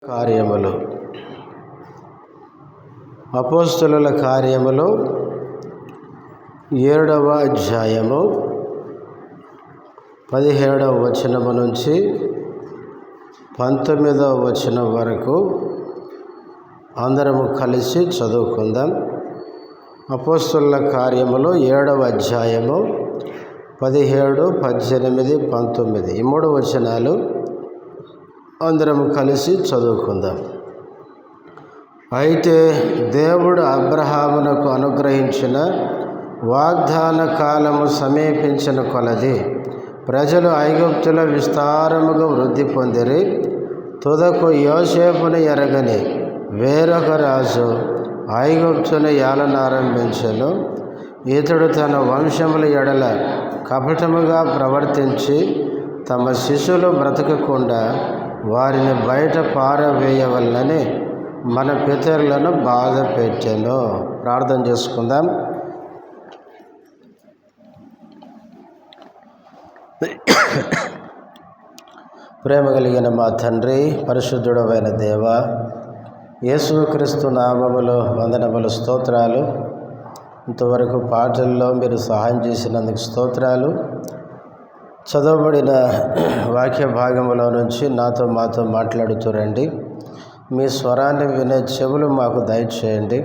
కార్యములు అపోస్తలుల కార్యములు 7వ అధ్యాయము 17వ వచనము నుంచి 19వ వచనం వరకు అందరము కలిసి చదువుకుందాం. అపోస్తలుల కార్యములు 7వ అధ్యాయము 17, 18, 19 ఈ 3 వచనాలు అందరము కలిసి చదువుకుందాం. అయితే దేవుడు అబ్రహామునకు అనుగ్రహించిన వాగ్దాన కాలము సమీపించిన కొలది ప్రజలు ఐగుప్తులో విస్తారముగా వృద్ధి పొందిరి. తుదకు యోసేపును ఎరగని వేరొక రాజు ఐగుప్తును ఏలనారంభించెను. ఇతడు తన వంశముల ఎడల కపటముగా ప్రవర్తించి తమ శిశువులు బ్రతకకుండా వారిని బయట పారవేయవలనని మన పితరులను బాధ పెట్టెను. ప్రార్థన చేసుకుందాం. ప్రేమ కలిగిన మా తండ్రి, పరిశుద్ధుడవైన దేవ, యేసుక్రీస్తు నామములో వందనములు, స్తోత్రాలు. ఇంతవరకు పాటల్లో మీరు సహాయం చేసినందుకు స్తోత్రాలు. చదవబడిన వాక్య భాగములో నుంచి మాతో మాట్లాడుతూ రండి. మీ స్వరాన్ని వినే చెవులు మాకు దయచేయండి.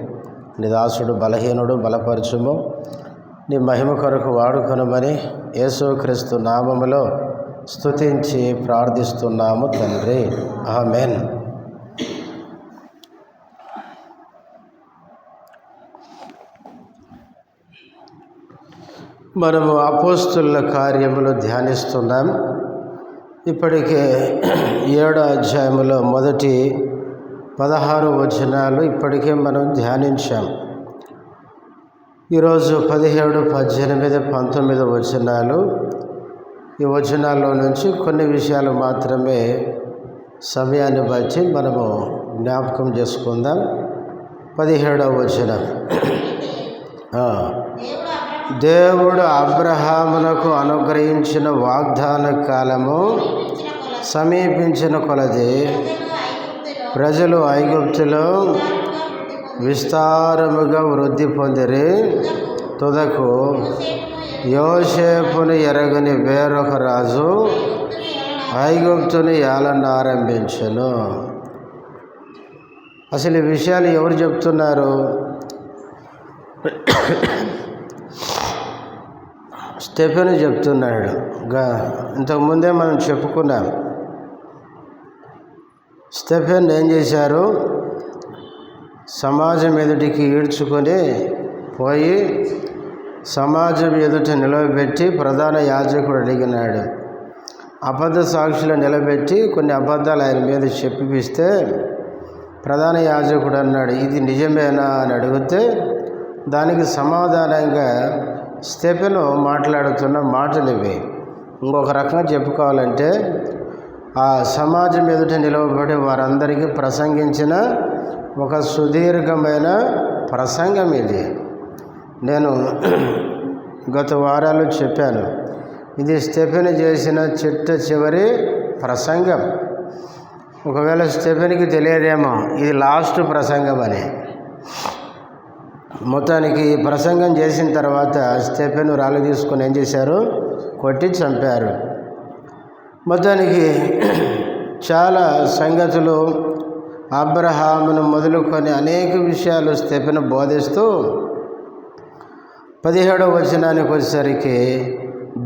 నీ దాసుడు బలహీనుడు, బలపరచుము. నీ మహిమ కొరకు వాడుకొనమని యేసుక్రీస్తు నామములో స్తుతించి ప్రార్థిస్తున్నాము తండ్రి, ఆమేన్. మనము అపోస్తలుల కార్యములు ధ్యానిస్తున్నాం. ఇప్పటికే 7వ అధ్యాయములో మొదటి 16 వచనాలు ఇప్పటికే మనం ధ్యానించాం. ఈరోజు 17, 18, 19 వచనాలు. ఈ వచనాల్లో నుంచి కొన్ని విషయాలు మాత్రమే సమయాన్ని బట్టి మనము జ్ఞాపకం చేసుకుందాం. 17వ వచనం. దేవుడు అబ్రహామునకు అనుగ్రహించిన వాగ్దాన కాలము సమీపించిన కొలది ప్రజలు ఐగుప్తులో విస్తారముగా వృద్ధి పొందిరి. తుదకు యోసేపును ఎరగని వేరొక రాజు ఐగుప్తును ఏలనారంభించెను. అసలు ఈ విషయాలు ఎవరు చెప్తున్నారు? స్టెఫెను చెప్తున్నాడు. ఇంతకుముందే మనం చెప్పుకున్నాం. స్టెఫెన్ ఏం చేశారు? సమాజం ఎదుటికి ఈడ్చుకొని పోయి సమాజం ఎదుట నిలవబెట్టి ప్రధాన యాజకుడు అడిగినాడు. అబద్ధ సాక్షులు నిలబెట్టి కొన్ని అబద్ధాలు ఆయన మీద చెప్పిస్తే ప్రధాన యాజకుడు అన్నాడు, ఇది నిజమేనా అని అడిగితే దానికి సమాధానంగా స్టెఫెను మాట్లాడుతున్న మాటలు ఇవి. ఇంకొక రకంగా చెప్పుకోవాలంటే ఆ సమాజం ఎదుట నిలవబడి వారందరికీ ప్రసంగించిన ఒక సుదీర్ఘమైన ప్రసంగం ఇది. నేను గత వారాలు చెప్పాను, ఇది స్టెఫెను చేసిన చివరి ప్రసంగం. ఒకవేళ స్టెఫెన్కి తెలియదేమో ఇది లాస్ట్ ప్రసంగం అని. మొత్తానికి ఈ ప్రసంగం చేసిన తర్వాత స్టెఫెను రాళ్ళు తీసుకొని ఏం చేశారు? కొట్టి చంపారు. మొత్తానికి చాలా సంగతులు అబ్రహామును మొదలుకొని అనేక విషయాలు స్టెఫెను బోధిస్తూ 17వ వచనానికి వచ్చేసరికి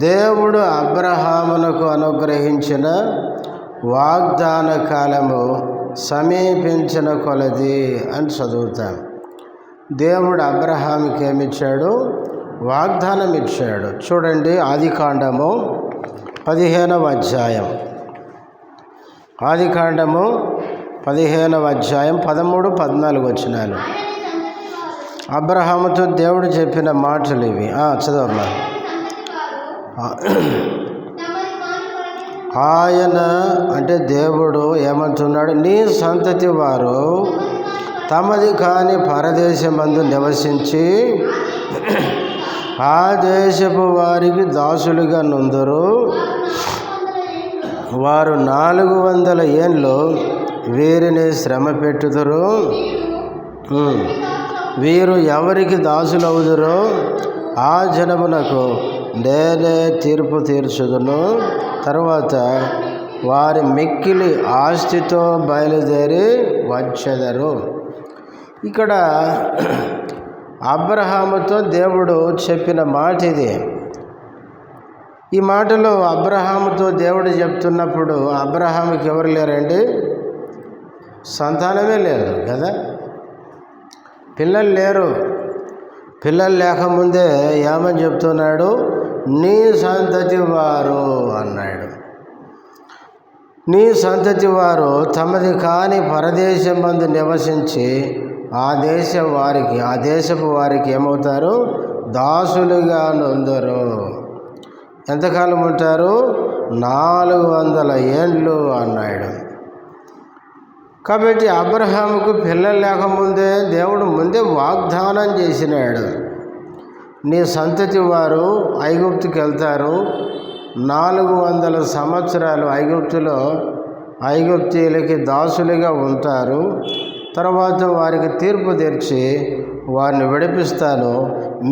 దేవుడు అబ్రహామునకు అనుగ్రహించిన వాగ్దాన కాలము సమీపించిన కొలది అని చదువుతాం. దేవుడు అబ్రహాముకి ఏమిచ్చాడు? వాగ్దానం ఇచ్చాడు. చూడండి, ఆదికాండము 15వ అధ్యాయం. ఆదికాండము 15వ అధ్యాయం 13, 14 వచనాలు. అబ్రహాముతో దేవుడు చెప్పిన మాటలు ఇవి. చదవమ్మా. ఆయన అంటే దేవుడు ఏమంటున్నాడు? నీ సంతతి వారు తమది కాని పరదేశమందు నివసించి ఆ దేశపు వారికి దాసులుగా నుందురు. వారు 400 ఏండ్లు వీరిని శ్రమ పెట్టుదురు, వీరు ఎవరికి దాసులవుదురో ఆ జనమునకు నేనే తీర్పు తీర్చుదును. తర్వాత వారి మిక్కిలి ఆస్తితో బయలుదేరి వచ్చెదరు. ఇక్కడ అబ్రహాముతో దేవుడు చెప్పిన మాట ఇది. ఈ మాటలో అబ్రహాముతో దేవుడు చెప్తున్నప్పుడు అబ్రహాముకి ఎవరు లేరండి? సంతానమే లేదు కదా, పిల్లలు లేరు. పిల్లలు లేకముందే ఏమని చెప్తున్నాడు? నీ సంతతి వారు అన్నాడు. నీ సంతతి వారు తమది కాని పరదేశమందు నివసించి ఆ దేశపు వారికి ఏమవుతారు? దాసులుగా నొందరు. ఎంతకాలం ఉంటారు? 400 ఏండ్లు అన్నాడు. కాబట్టి అబ్రహాముకు పిల్లలు లేకముందే దేవుడు ముందే వాగ్దానం చేసినాడు. నీ సంతతి వారు ఐగుప్తుకి వెళ్తారు, 400 సంవత్సరాలు ఐగుప్తీయులకి దాసులుగా ఉంటారు. తర్వాత వారికి తీర్పు తెచ్చి వారిని విడిపిస్తాను,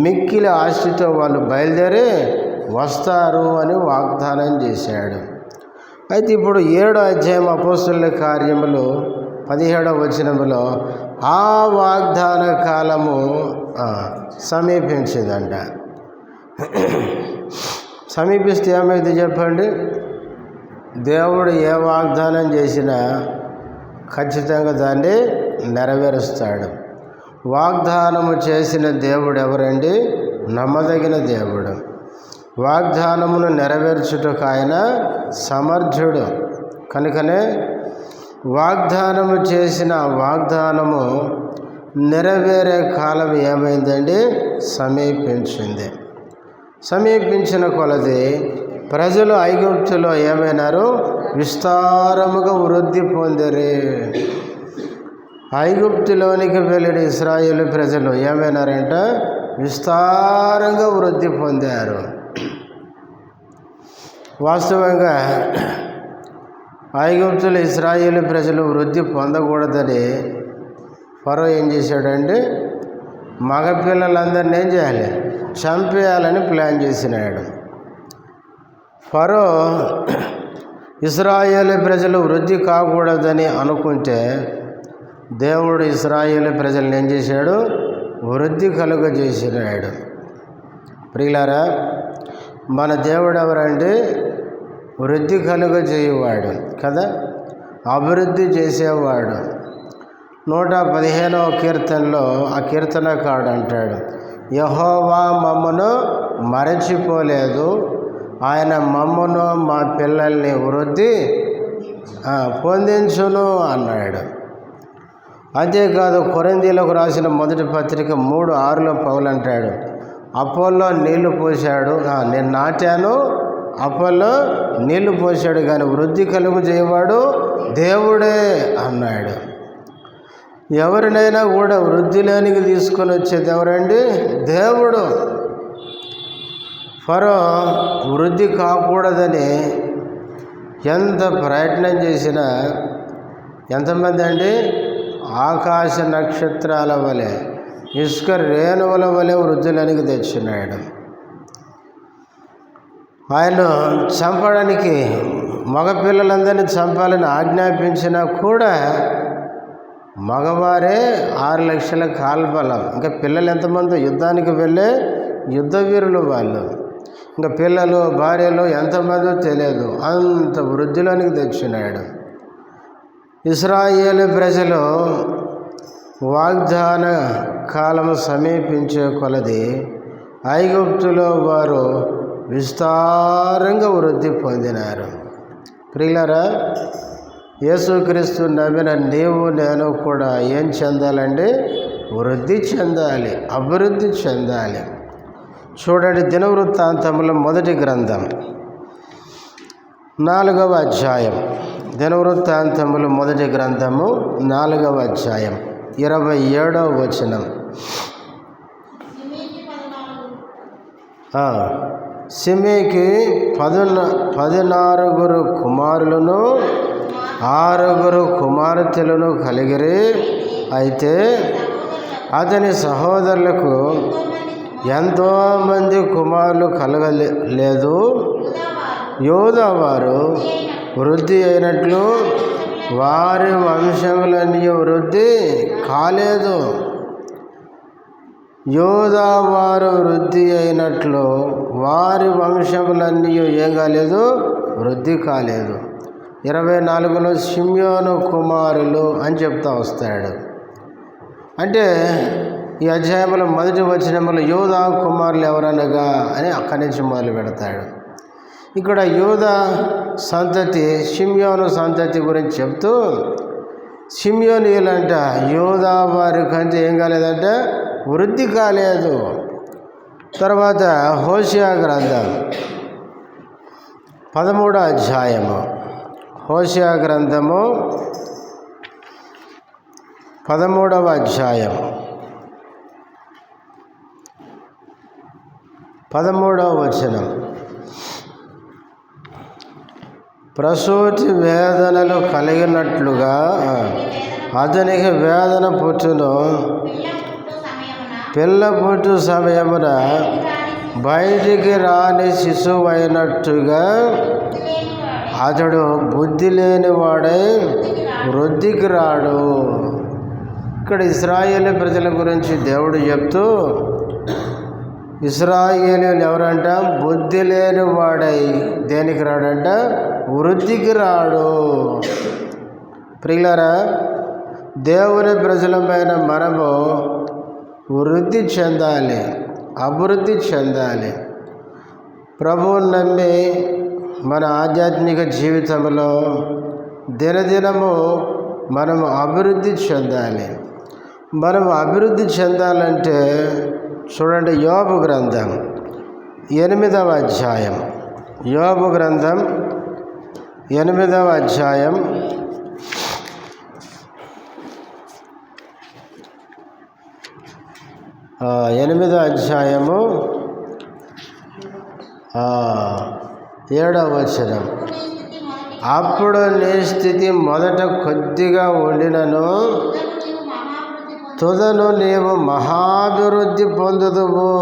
మిక్కిలి ఆస్తితో వాళ్ళు బయలుదేరి వస్తారు అని వాగ్దానం చేశాడు. అయితే ఇప్పుడు 7వ అధ్యాయం అపోస్తలుల కార్యములు 17వ వచనములో ఆ వాగ్దాన కాలము సమీపించిందంట. సమీపిస్తే ఏమైంది చెప్పండి? దేవుడు ఏ వాగ్దానం చేసినా ఖచ్చితంగా దాన్ని నెరవేరుస్తాడు. వాగ్దానము చేసిన దేవుడు ఎవరండి? నమ్మదగిన దేవుడు. వాగ్దానమును నెరవేర్చుటకు ఆయన సమర్థుడు. కనుకనే వాగ్దానము చేసిన వాగ్దానము నెరవేరే కాలం ఏమైందండి? సమీపించింది. సమీపించిన కొలది ప్రజలు ఐగుప్తులో ఏమైనారు? విస్తారముగా వృద్ధి పొందిరి. ఐగుప్తులోనికి వెళ్ళిన ఇశ్రాయేలు ప్రజలు ఏమైనారంట? విస్తారంగా వృద్ధి పొందారు. వాస్తవంగా ఐగుప్తులు ఇశ్రాయేలు ప్రజలు వృద్ధి పొందకూడదని ఫరో ఏం చేశాడంటే మగపిల్లలందరినీ ఏం చేయాలి? చంపేయాలని ప్లాన్ చేసినాడు. ఫరో ఇశ్రాయేలు ప్రజలు వృద్ధి కాకూడదని అనుకుంటే దేవుడు ఇశ్రాయేలు ప్రజలను ఏం చేశాడు? వృద్ధి కలుగజేసినాడు. ప్రియులారా, మన దేవుడు ఎవరంటే వృద్ధి కలుగజేయువాడు కదా, అభివృద్ధి చేసేవాడు. 115వ కీర్తనలో ఆ కీర్తనకాడు అంటాడు, యెహోవా మమ్మను మరచిపోలేదు, ఆయన మమ్మను మా పిల్లల్ని వృద్ధి పొందించును అన్నాడు. అంతేకాదు కొరింథీయులకు రాసిన మొదటి పత్రిక 3:6లో పౌలు అంటాడు, అపోల్లో నీళ్లు పోశాడు, నేను నాటాను, అపోల్లో నీళ్లు పోశాడు, కానీ వృద్ధి కలుగు చేయవాడు దేవుడే అన్నాడు. ఎవరినైనా కూడా వృద్ధిలోనికి తీసుకొని వచ్చేది ఎవరండి? దేవుడు. ఫరో వృద్ధి కాకూడదని ఎంత ప్రయత్నం చేసినా ఎంతమంది అండి? ఆకాశ నక్షత్రాల వలె, ఇసుక రేణువుల వలె వృద్ధిలోనికి తెచ్చినాడు. ఆయన చంపడానికి మగపిల్లలందరినీ చంపాలని ఆజ్ఞాపించినా కూడా మగవారే 6 లక్షల కాల్బలం. ఇంకా పిల్లలు ఎంతమంది? యుద్ధానికి వెళ్ళే యుద్ధ వీరులు వాళ్ళు. ఇంకా పిల్లలు భార్యలు ఎంతమందో తెలియదు, అంత వృద్ధిలోనికి తెచ్చినాడు. ఇశ్రాయేలు ప్రజలు వాగ్దాన కాలము సమీపించే కొలది ఐగుప్తులో వారు విస్తారంగా వృద్ధి పొందినారు. ప్రియులారా, యేసుక్రీస్తు నమ్మిన నీవు నేను కూడా ఏం చెందాలండి? వృద్ధి చెందాలి, అభివృద్ధి చెందాలి. చూడండి, దినవృత్తాంతముల మొదటి గ్రంథం 4వ అధ్యాయం. దినవృత్తాంతములు మొదటి గ్రంథము 4వ అధ్యాయం 27వ వచనం. సిమీకి 14 కుమారులను 6 కుమార్తెలను కలిగిరి. అయితే అతని సహోదరులకు ఎంతోమంది కుమారులు కలగలేదు. యూదా వారు వృద్ధి అయినట్లు వారి వంశములన్నీ వృద్ధి కాలేదు. యూదా వారు వృద్ధి అయినట్లు వారి వంశములన్నీ ఏం కాలేదు? వృద్ధి కాలేదు. 24లో షిమ్యోను కుమారులు అని చెప్తా వస్తాడు. అంటే ఈ అధ్యాయంలో మొదటి వచనములో యూదా కుమారులు ఎవరనగా అని అక్కడి నుంచి మొదలు పెడతాడు. ఇక్కడ యూదా సంతతి షిమ్యోను సంతతి గురించి చెప్తూ షిమ్యోనీయులంట యూదా వారి కంటే ఏం కాలేదంటే వృద్ధి కాలేదు. తర్వాత హోషేయ గ్రంథం 13వ అధ్యాయము, హోషేయ గ్రంథము 13వ అధ్యాయం 13వ వచనం. ప్రసూతి వేదనలు కలిగినట్లుగా అతనికి వేదన పుట్టును. పిల్ల పుట్టు సమయమున బయటికి రాని శిశువైనట్టుగా అతడు బుద్ధి లేనివాడై వృద్ధికి రాడు. ఇక్కడ ఇశ్రాయేలు ప్రజల గురించి దేవుడు చెప్తూ ఇశ్రాయేలీయులు ఎవరంట? బుద్ధి లేని వాడై దేనికి రాడంట? వృద్ధికి రాడు. ప్రియులారా, దేవుని ప్రజలమైన మనము వృద్ధి చెందాలి, అభివృద్ధి చెందాలి. ప్రభువుని నమ్మి మన ఆధ్యాత్మిక జీవితంలో దినదినము మనము అభివృద్ధి చెందాలి. మనం అభివృద్ధి చెందాలంటే చూడండి, యోబు గ్రంథం 8వ అధ్యాయం, యోబు గ్రంథం 8వ అధ్యాయం 8వ అధ్యాయము 7వ వచనం. అప్పుడు నీ స్థితి మొదట కొద్దిగా ఉండినను తుదను నీవు మహాభివృద్ధి పొందుదువు.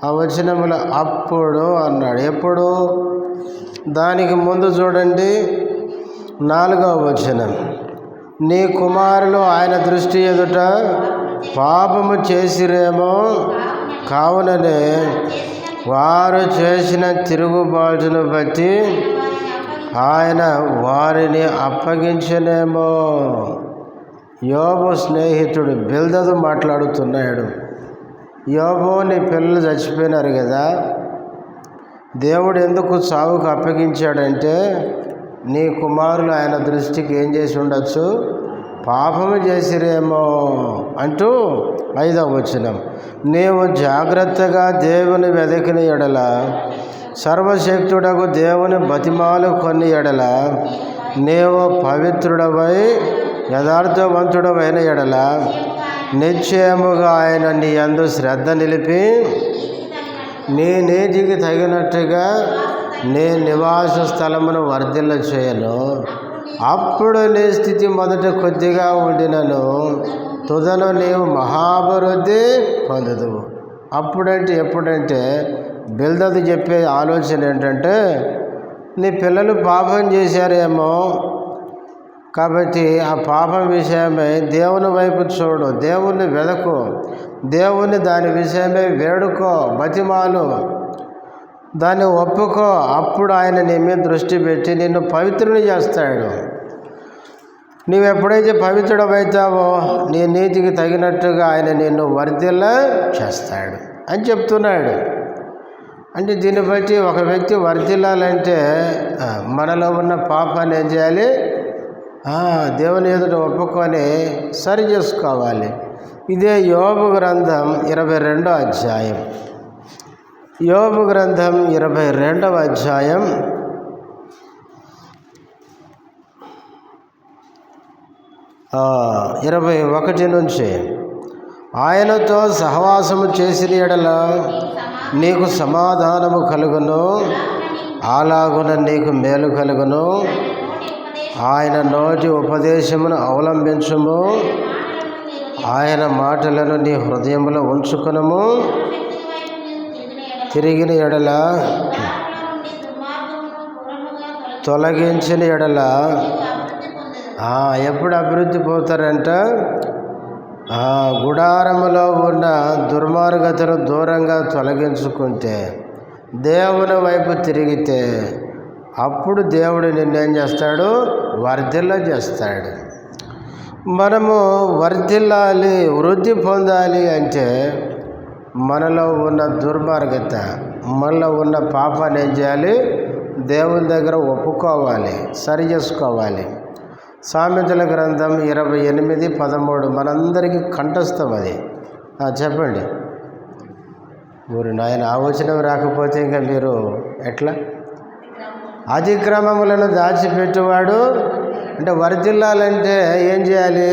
ఆ వచనముల అప్పుడు అన్నాడు. ఎప్పుడు? దానికి ముందు చూడండి, 4వ వచనం. నీ కుమారులు ఆయన దృష్టి ఎదుట పాపము చేసిరేమో, కావుననే వారు చేసిన తిరుగుబాటును బట్టి ఆయన వారిని అప్పగించనేమో. యోబు స్నేహితుడు బిల్దదు మాట్లాడుతున్నాడు. యోబు, నీ పిల్లలు చచ్చిపోయినారు కదా, దేవుడు ఎందుకు చావుకు అప్పగించాడంటే నీ కుమారులు ఆయన దృష్టికి ఏం చేసి ఉండొచ్చు? పాపము చేసిరేమో అంటూ 5వ వచనం. నీవు జాగ్రత్తగా దేవుని వెదకిన ఎడల, సర్వశక్తుడకు దేవుని బతిమాలు కొన్ని ఎడల, నీవు పవిత్రుడవై యథార్థవంతుడవైన ఎడల నిశ్చయముగా ఆయన నీ యందు శ్రద్ధ నిలిపి నీ నీతికి తగినట్టుగా నీ నివాస స్థలమును వర్ధిల్ల చేయను. అప్పుడు నీ స్థితి మొదట కొద్దిగా ఉండినను తుదను నీవు మహాభివృద్ధి పొందుదువు. అప్పుడంటే ఎప్పుడంటే బిల్దదు చెప్పే ఆలోచన ఏంటంటే, నీ పిల్లలు పాపం చేశారేమో కాబట్టి ఆ పాపం విషయమై దేవుని వైపు చూడు, దేవుని వెదకు, దేవుని దాని విషయమై వేడుకో, బతిమాలు, దాన్ని ఒప్పుకో. అప్పుడు ఆయన నీ మీద దృష్టి పెట్టి నిన్ను పవిత్రుని చేస్తాడు. నీవు ఎప్పుడైతే పవిత్రుడవుతావో నీ నీతికి తగినట్టుగా ఆయన నిన్ను వర్ధిల్ల చేస్తాడు అని చెప్తున్నాడు. అంటే దీన్ని బట్టి ఒక వ్యక్తి వర్ధిల్లాలంటే మనలో ఉన్న పాపాన్ని ఏం చేయాలి? దేవుని ఎదుట ఒప్పుకొని సరి చేసుకోవాలి. ఇదే యోబు గ్రంథం 22వ అధ్యాయం, యోబు గ్రంథం 22వ అధ్యాయం 21 నుంచి. ఆయనతో సహవాసము చేసిన ఎడల నీకు సమాధానము కలుగును, అలాగున నీకు మేలు కలుగును. ఆయన నోటి ఉపదేశమును అవలంబించుము, ఆయన మాటలను నీ హృదయంలో ఉంచుకునము. తిరిగిన ఎడల, తొలగించిన ఎడల ఎప్పుడు అభివృద్ధి పోతారంట? గుడారములో ఉన్న దుర్మార్గతను దూరంగా తొలగించుకుంటే, దేవుని వైపు తిరిగితే, అప్పుడు దేవుడు నిన్నేం చేస్తాడు? వర్ధిల్ల చేస్తాడు. మనము వర్ధిల్లాలి, వృద్ధి పొందాలి అంటే మనలో ఉన్న దుర్మార్గత, మనలో ఉన్న పాపాన్ని ఏం చేయాలి? దేవుని దగ్గర ఒప్పుకోవాలి, సరి చేసుకోవాలి. సామెతల గ్రంథం 28:13 మనందరికీ కంఠస్థం అది. చెప్పండి. ఊరి నాయన ఆలోచన రాకపోతే ఇంకా మీరు ఎట్లా? అతిక్రమములను దాచిపెట్టువాడు అంటే వర్ధిల్లాలంటే ఏం చేయాలి?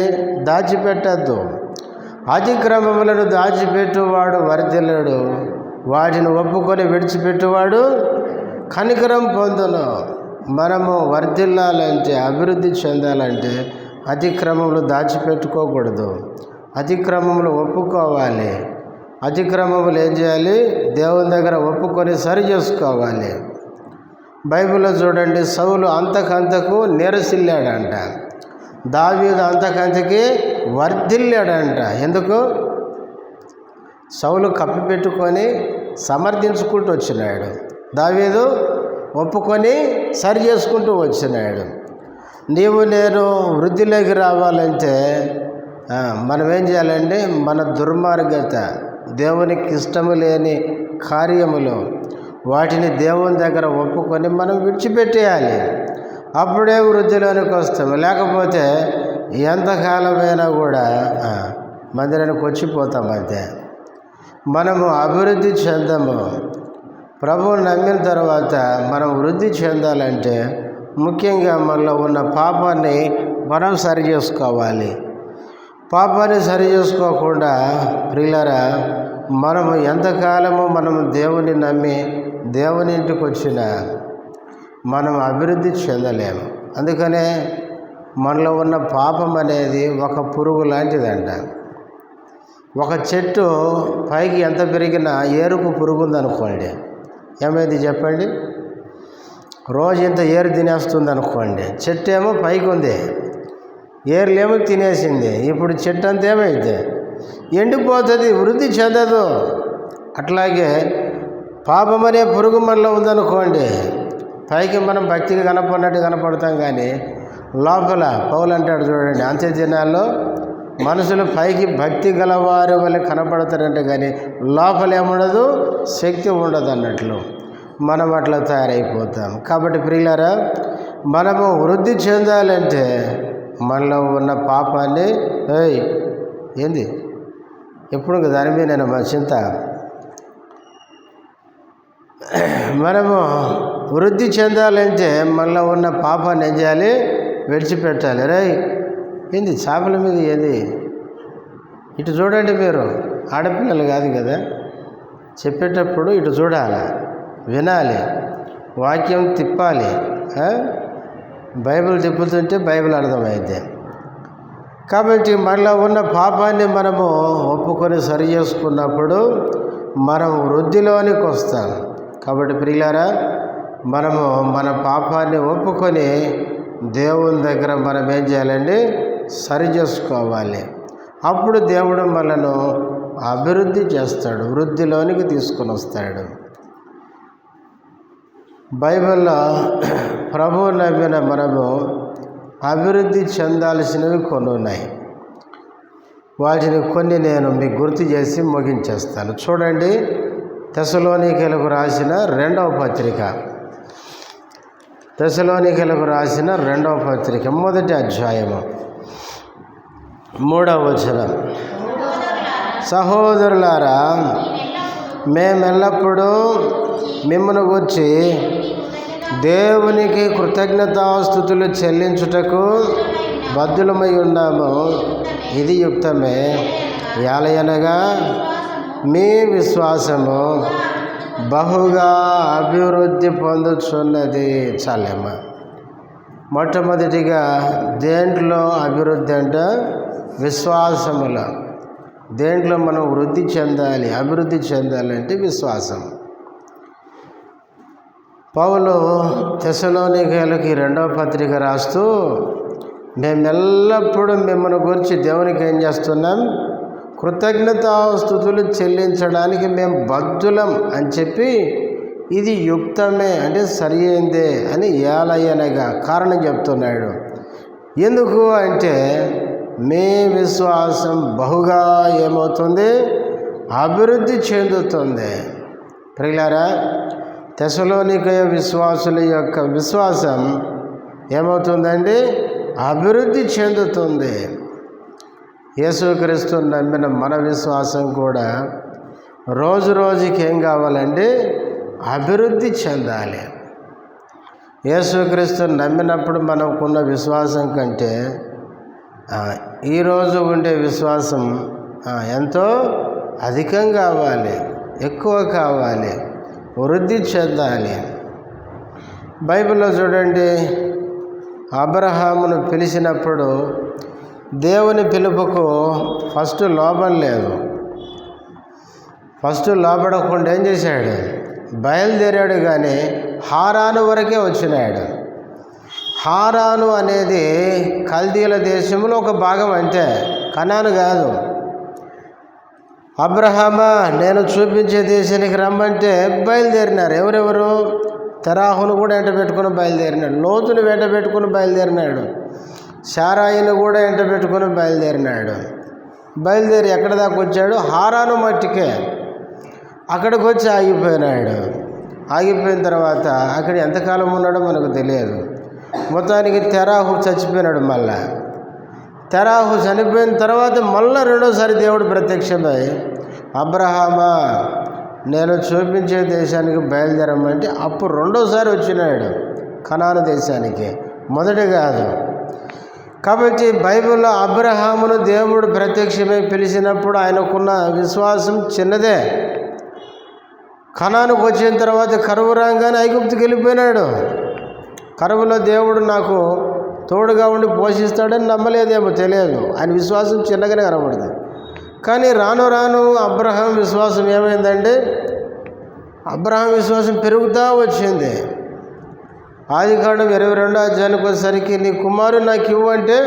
దాచిపెట్టద్దు. అతిక్రమములను దాచిపెట్టువాడు వర్ధిల్లడు, వాటిని ఒప్పుకొని విడిచిపెట్టువాడు కనికరం పొందును. మనము వర్ధిల్లాలంటే, అభివృద్ధి చెందాలంటే అతిక్రమములు దాచిపెట్టుకోకూడదు, అతిక్రమములు ఒప్పుకోవాలి. అతిక్రమములు ఏం చేయాలి? దేవుని దగ్గర ఒప్పుకొని సరి చేసుకోవాలి. బైబిల్లో చూడండి, సౌలు అంతకంతకు నీరసిల్లాడంట, దావీదు అంతకంతకి వర్ధిల్లాడంట. ఎందుకు? సౌలు కప్పిపెట్టుకొని సమర్థించుకుంటూ వచ్చినాడు, దావీదు ఒప్పుకొని సరి చేసుకుంటూ వచ్చినాడు. నీవు నేను వృద్ధిలోకి రావాలంటే మనం ఏం చేయాలంటే, మన దుర్మార్గత, దేవునికి ఇష్టము లేని కార్యములు, వాటిని దేవుని దగ్గర ఒప్పుకొని మనం విడిచిపెట్టేయాలి. అప్పుడే వృద్ధిలోనికి వస్తాము. లేకపోతే ఎంతకాలమైనా కూడా మందిరానికి వచ్చిపోతాం. అంతే. మనము అభివృద్ధి చెందము. ప్రభువుని నమ్మిన తర్వాత మనం వృద్ధి చెందాలంటే ముఖ్యంగా మనలో ఉన్న పాపాన్ని మనం సరి చేసుకోవాలి. పాపాన్ని సరి చేసుకోకుండా ప్రియులారా, మనము ఎంతకాలము మనము దేవుని నమ్మి దేవుని ఇంటికి వచ్చినా మనం అభివృద్ధి చెందలేము. అందుకనే మనలో ఉన్న పాపం అనేది ఒక పురుగు లాంటిదంట. ఒక చెట్టు పైకి ఎంత పెరిగినా ఏరుకు పురుగు ఉందనుకోండి, ఏమైంది చెప్పండి? రోజు ఇంత ఏరు తినేస్తుంది అనుకోండి, చెట్టు ఏమో పైకి ఉంది, ఏర్లేమో తినేసింది. ఇప్పుడు చెట్టు అంతా ఏమైంది? ఎండిపోతుంది, వృద్ధి చెందదు. అట్లాగే పాపం అనే పురుగు మనలో ఉందనుకోండి, పైకి మనం భక్తిగా కనపడినట్టు కనపడతాం, కానీ లోపల పౌలు అంటాడు చూడండి, అంత్య దినాల్లో మనుషులు పైకి భక్తి గలవారి వల్ల కనపడతారంటే కానీ లోపల ఏముండదు, శక్తి ఉండదు అన్నట్లు మనం అట్లా తయారైపోతాం. కాబట్టి ప్రియులారా, మనము వృద్ధి చెందాలంటే మనలో ఉన్న పాపాన్ని ఏంది ఎప్పుడు దాని మీద నేను మా చింత, మనము వృద్ధి చెందాలంటే మనలో ఉన్న పాపాన్ని ఏం చేయాలి? విడిచిపెట్టాలి. ఏంది చేపల మీద ఏది? ఇటు చూడండి, మీరు ఆడపిల్లలు కాదు కదా, చెప్పేటప్పుడు ఇటు చూడాలి, వినాలి, వాక్యం తిప్పాలి. బైబిల్ తిప్పుతుంటే బైబిల్ అర్థమైంది. కాబట్టి మనలో ఉన్న పాపాన్ని మనము ఒప్పుకొని సరి చేసుకున్నప్పుడు మనం వృద్ధిలోనికి వస్తాం. కాబట్టి ప్రియులారా, మనము మన పాపాన్ని ఒప్పుకొని దేవుని దగ్గర మనం ఏం చేయాలండి? సరి చేసుకోవాలి. అప్పుడు దేవుడు మనను అభివృద్ధి చేస్తాడు, వృద్ధిలోనికి తీసుకొని వస్తాడు. బైబిల్లో ప్రభువు నమ్మిన మనము అభివృద్ధి చెందాల్సినవి కొన్ని ఉన్నాయి. వాటిని కొన్ని నేను మీకు గుర్తు చేసి ముగించేస్తాను. చూడండి, తెస్సలోనికీయులకు రాసిన 2వ పత్రిక, తెస్సలోనికీయులకు రాసిన 2వ పత్రిక 1వ అధ్యాయము 3వ వచనం. సహోదరులారా, మేమెల్లప్పుడూ మిమ్మల్ని గూర్చి దేవునికి కృతజ్ఞతాస్తుతులు చెల్లించుటకు బద్ధులమై ఉన్నాము. ఇది యుక్తమే. యాలయనగా మీ విశ్వాసము బహుగా అభివృద్ధి పొందుచున్నది. చాలేమ్మా. మొట్టమొదటిగా దేంట్లో అభివృద్ధి అంటే విశ్వాసములో. దేంట్లో మనం వృద్ధి చెందాలి, అభివృద్ధి చెందాలంటే విశ్వాసం. పౌలు తెస్సలోనికీయులకి 2వ పత్రిక రాస్తూ, మేము ఎల్లప్పుడూ మిమ్మల్ని గురించి దేవునికి ఏం చేస్తున్నాం, కృతజ్ఞతాస్తుతులు చెల్లించడానికి మేము బద్ధులం అని చెప్పి, ఇది యుక్తమే అంటే సరి అయిందే అని ఏలయనగా కారణం చెప్తున్నాడు. ఎందుకు అంటే మీ విశ్వాసం బహుగా ఏమవుతుంది, అభివృద్ధి చెందుతుంది. ప్రియులారా, తెస్సలోనికయ విశ్వాసుల యొక్క విశ్వాసం ఏమవుతుందండి, అభివృద్ధి చెందుతుంది. యేసుక్రీస్తు నమ్మిన మన విశ్వాసం కూడా రోజు రోజుకి ఏం కావాలండి, అభివృద్ధి చెందాలి. యేసుక్రీస్తు నమ్మినప్పుడు మనకున్న విశ్వాసం కంటే ఈరోజు ఉండే విశ్వాసం ఎంతో అధికం కావాలి, ఎక్కువ కావాలి, వృద్ధి చెందాలి. బైబిల్లో చూడండి, అబ్రహామును పిలిచినప్పుడు దేవుని పిలుపుకు ఫస్ట్ లోబం లేదు. ఫస్ట్ లోబడకుండా ఏం చేశాడు, బయలుదేరాడు. కానీ హారాను వరకే వచ్చినాడు. హారాను అనేది కల్దీల దేశంలో ఒక భాగం, అంటే కనాను కాదు. అబ్రహామా నేను చూపించే దేశానికి రమ్మంటే బయలుదేరినారు. ఎవరెవరు, తెరాహును కూడా వెంట పెట్టుకుని బయలుదేరినాడు, లోతును వెంట పెట్టుకుని బయలుదేరినాడు, శారాయిని కూడా వెంట పెట్టుకుని బయలుదేరినాడు. బయలుదేరి ఎక్కడ దాకా వచ్చాడు, హారాను మట్టికే. అక్కడికి వచ్చి ఆగిపోయినాడు. ఆగిపోయిన తర్వాత అక్కడ ఎంతకాలం ఉన్నాడో మనకు తెలియదు. మొత్తానికి తెరాహు చచ్చిపోయినాడు. మళ్ళా తెరాహు చనిపోయిన తర్వాత మళ్ళీ రెండోసారి దేవుడు ప్రత్యక్షమై, అబ్రహామా నేను చూపించే దేశానికి బయలుదేరమంటే అప్పుడు రెండోసారి వచ్చినాడు కనాను దేశానికి, మొదటి కాదు. కాబట్టి బైబిల్లో అబ్రహామును దేవుడు ప్రత్యక్షమై పిలిచినప్పుడు ఆయనకున్న విశ్వాసం చిన్నదే. కనానుకు వచ్చిన తర్వాత కరువు రాగానే ఐగుప్తుకి వెళ్ళిపోయినాడు. కరువులో దేవుడు నాకు తోడుగా ఉండి పోషిస్తాడని నమ్మలేదేమో తెలియదు. ఆయన విశ్వాసం చిన్నగానే కనబడుతుంది. కానీ రాను రాను అబ్రహాం విశ్వాసం ఏమైందంటే, అబ్రహాం విశ్వాసం పెరుగుతూ వచ్చింది. ఆదికాండం 22వ అధ్యాయానికి వచ్చేసరికి నీ కుమారుడు నాకు ఇవ్వంటే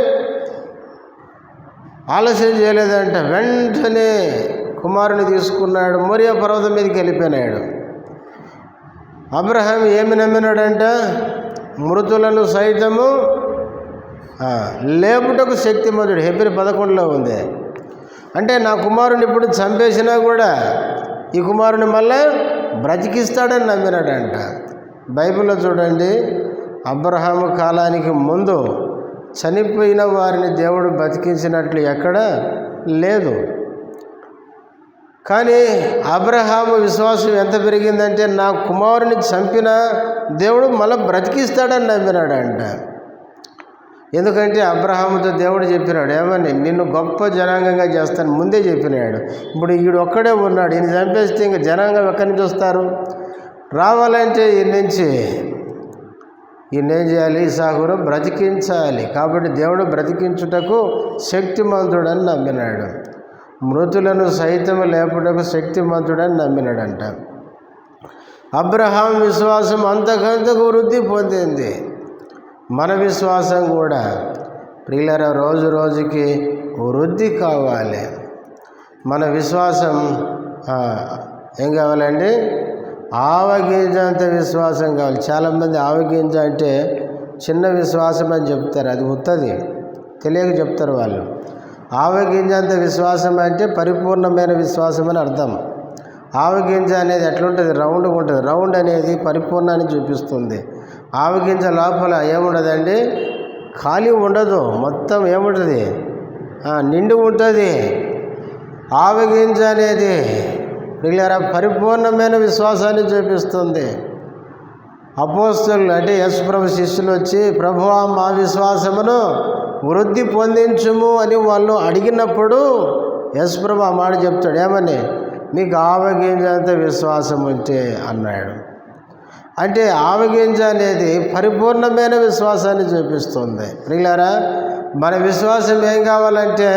ఆలస్యం చేయలేదంట, వెంటనే కుమారుని తీసుకున్నాడు. మోరియా పర్వతం మీదకి వెళ్ళిపోయినాడు. అబ్రహాం ఏమి నమ్మినాడంట, మృతులను సైతము లేపుటకు శక్తిమంతుడు. హెబ్రీ 11లో ఉంది. అంటే నా కుమారుని ఇప్పుడు చంపేసినా కూడా ఈ కుమారుని మళ్ళీ బ్రతికిస్తాడని నమ్మినాడంట. బైబిల్లో చూడండి, అబ్రహాము కాలానికి ముందు చనిపోయిన వారిని దేవుడు బతికించినట్లు ఎక్కడ లేదు. కానీ అబ్రహాము విశ్వాసం ఎంత పెరిగిందంటే, నా కుమారుని చంపిన దేవుడు మళ్ళీ బ్రతికిస్తాడని నమ్మినాడంట. ఎందుకంటే అబ్రహాముతో దేవుడు చెప్పినాడు, ఏమని, నిన్ను గొప్ప జనాంగంగా చేస్తాను ముందే చెప్పినాడు. ఇప్పుడు ఈడు ఒక్కడే ఉన్నాడు, ఈయన చంపేస్తే ఇంకా జనాంగం ఎక్కడి నుంచి వస్తారు? రావాలంటే ఈ నుంచి ఈయనేం చేయాలి, ఇస్సాకును బ్రతికించాలి. కాబట్టి దేవుడు బ్రతికించుటకు శక్తిమంతుడని నమ్మినాడు. మృతులను సైతం లేపుటకు శక్తిమంతుడని నమ్మినాడంట. అబ్రహాం విశ్వాసం అంతకంతకు వృద్ధి పొందింది. మన విశ్వాసం కూడా ప్రియులారా రోజు రోజుకి వృద్ధి కావాలి. మన విశ్వాసం ఏం కావాలండి, ఆవగింజంత విశ్వాసం కావాలి. చాలామంది ఆవగింజ అంటే చిన్న విశ్వాసం అని చెప్తారు, అది ఉత్తది, తెలియక చెప్తారు వాళ్ళు. ఆవగింజంత విశ్వాసం అంటే పరిపూర్ణమైన విశ్వాసం అని అర్థం. ఆవగింజ అనేది ఎట్లుంటుంది, రౌండ్గా ఉంటుంది. రౌండ్ అనేది పరిపూర్ణాన్ని చూపిస్తుంది. ఆవగింజ లోపల ఏముండదండి, ఖాళీ ఉండదు, మొత్తం ఏముంటుంది, నిండి ఉంటుంది. ఆవగింజ అనేది ప్రియులారా పరిపూర్ణమైన విశ్వాసాన్ని చూపిస్తుంది. అపోస్తలులు అంటే యేసుప్రభు శిష్యులు వచ్చి, ప్రభువా మా విశ్వాసమును వృద్ధి పొందించుము అని వాళ్ళు అడిగినప్పుడు యేసుప్రభు ఆ మాట చెప్తాడు, ఏమని, మీకు ఆవగింజంత విశ్వాసం ఉంటే అన్నాడు. అంటే ఆవగింజ అనేది పరిపూర్ణమైన విశ్వాసాన్ని చూపిస్తుంది. ప్రియులారా, మన విశ్వాసం ఏం కావాలంటే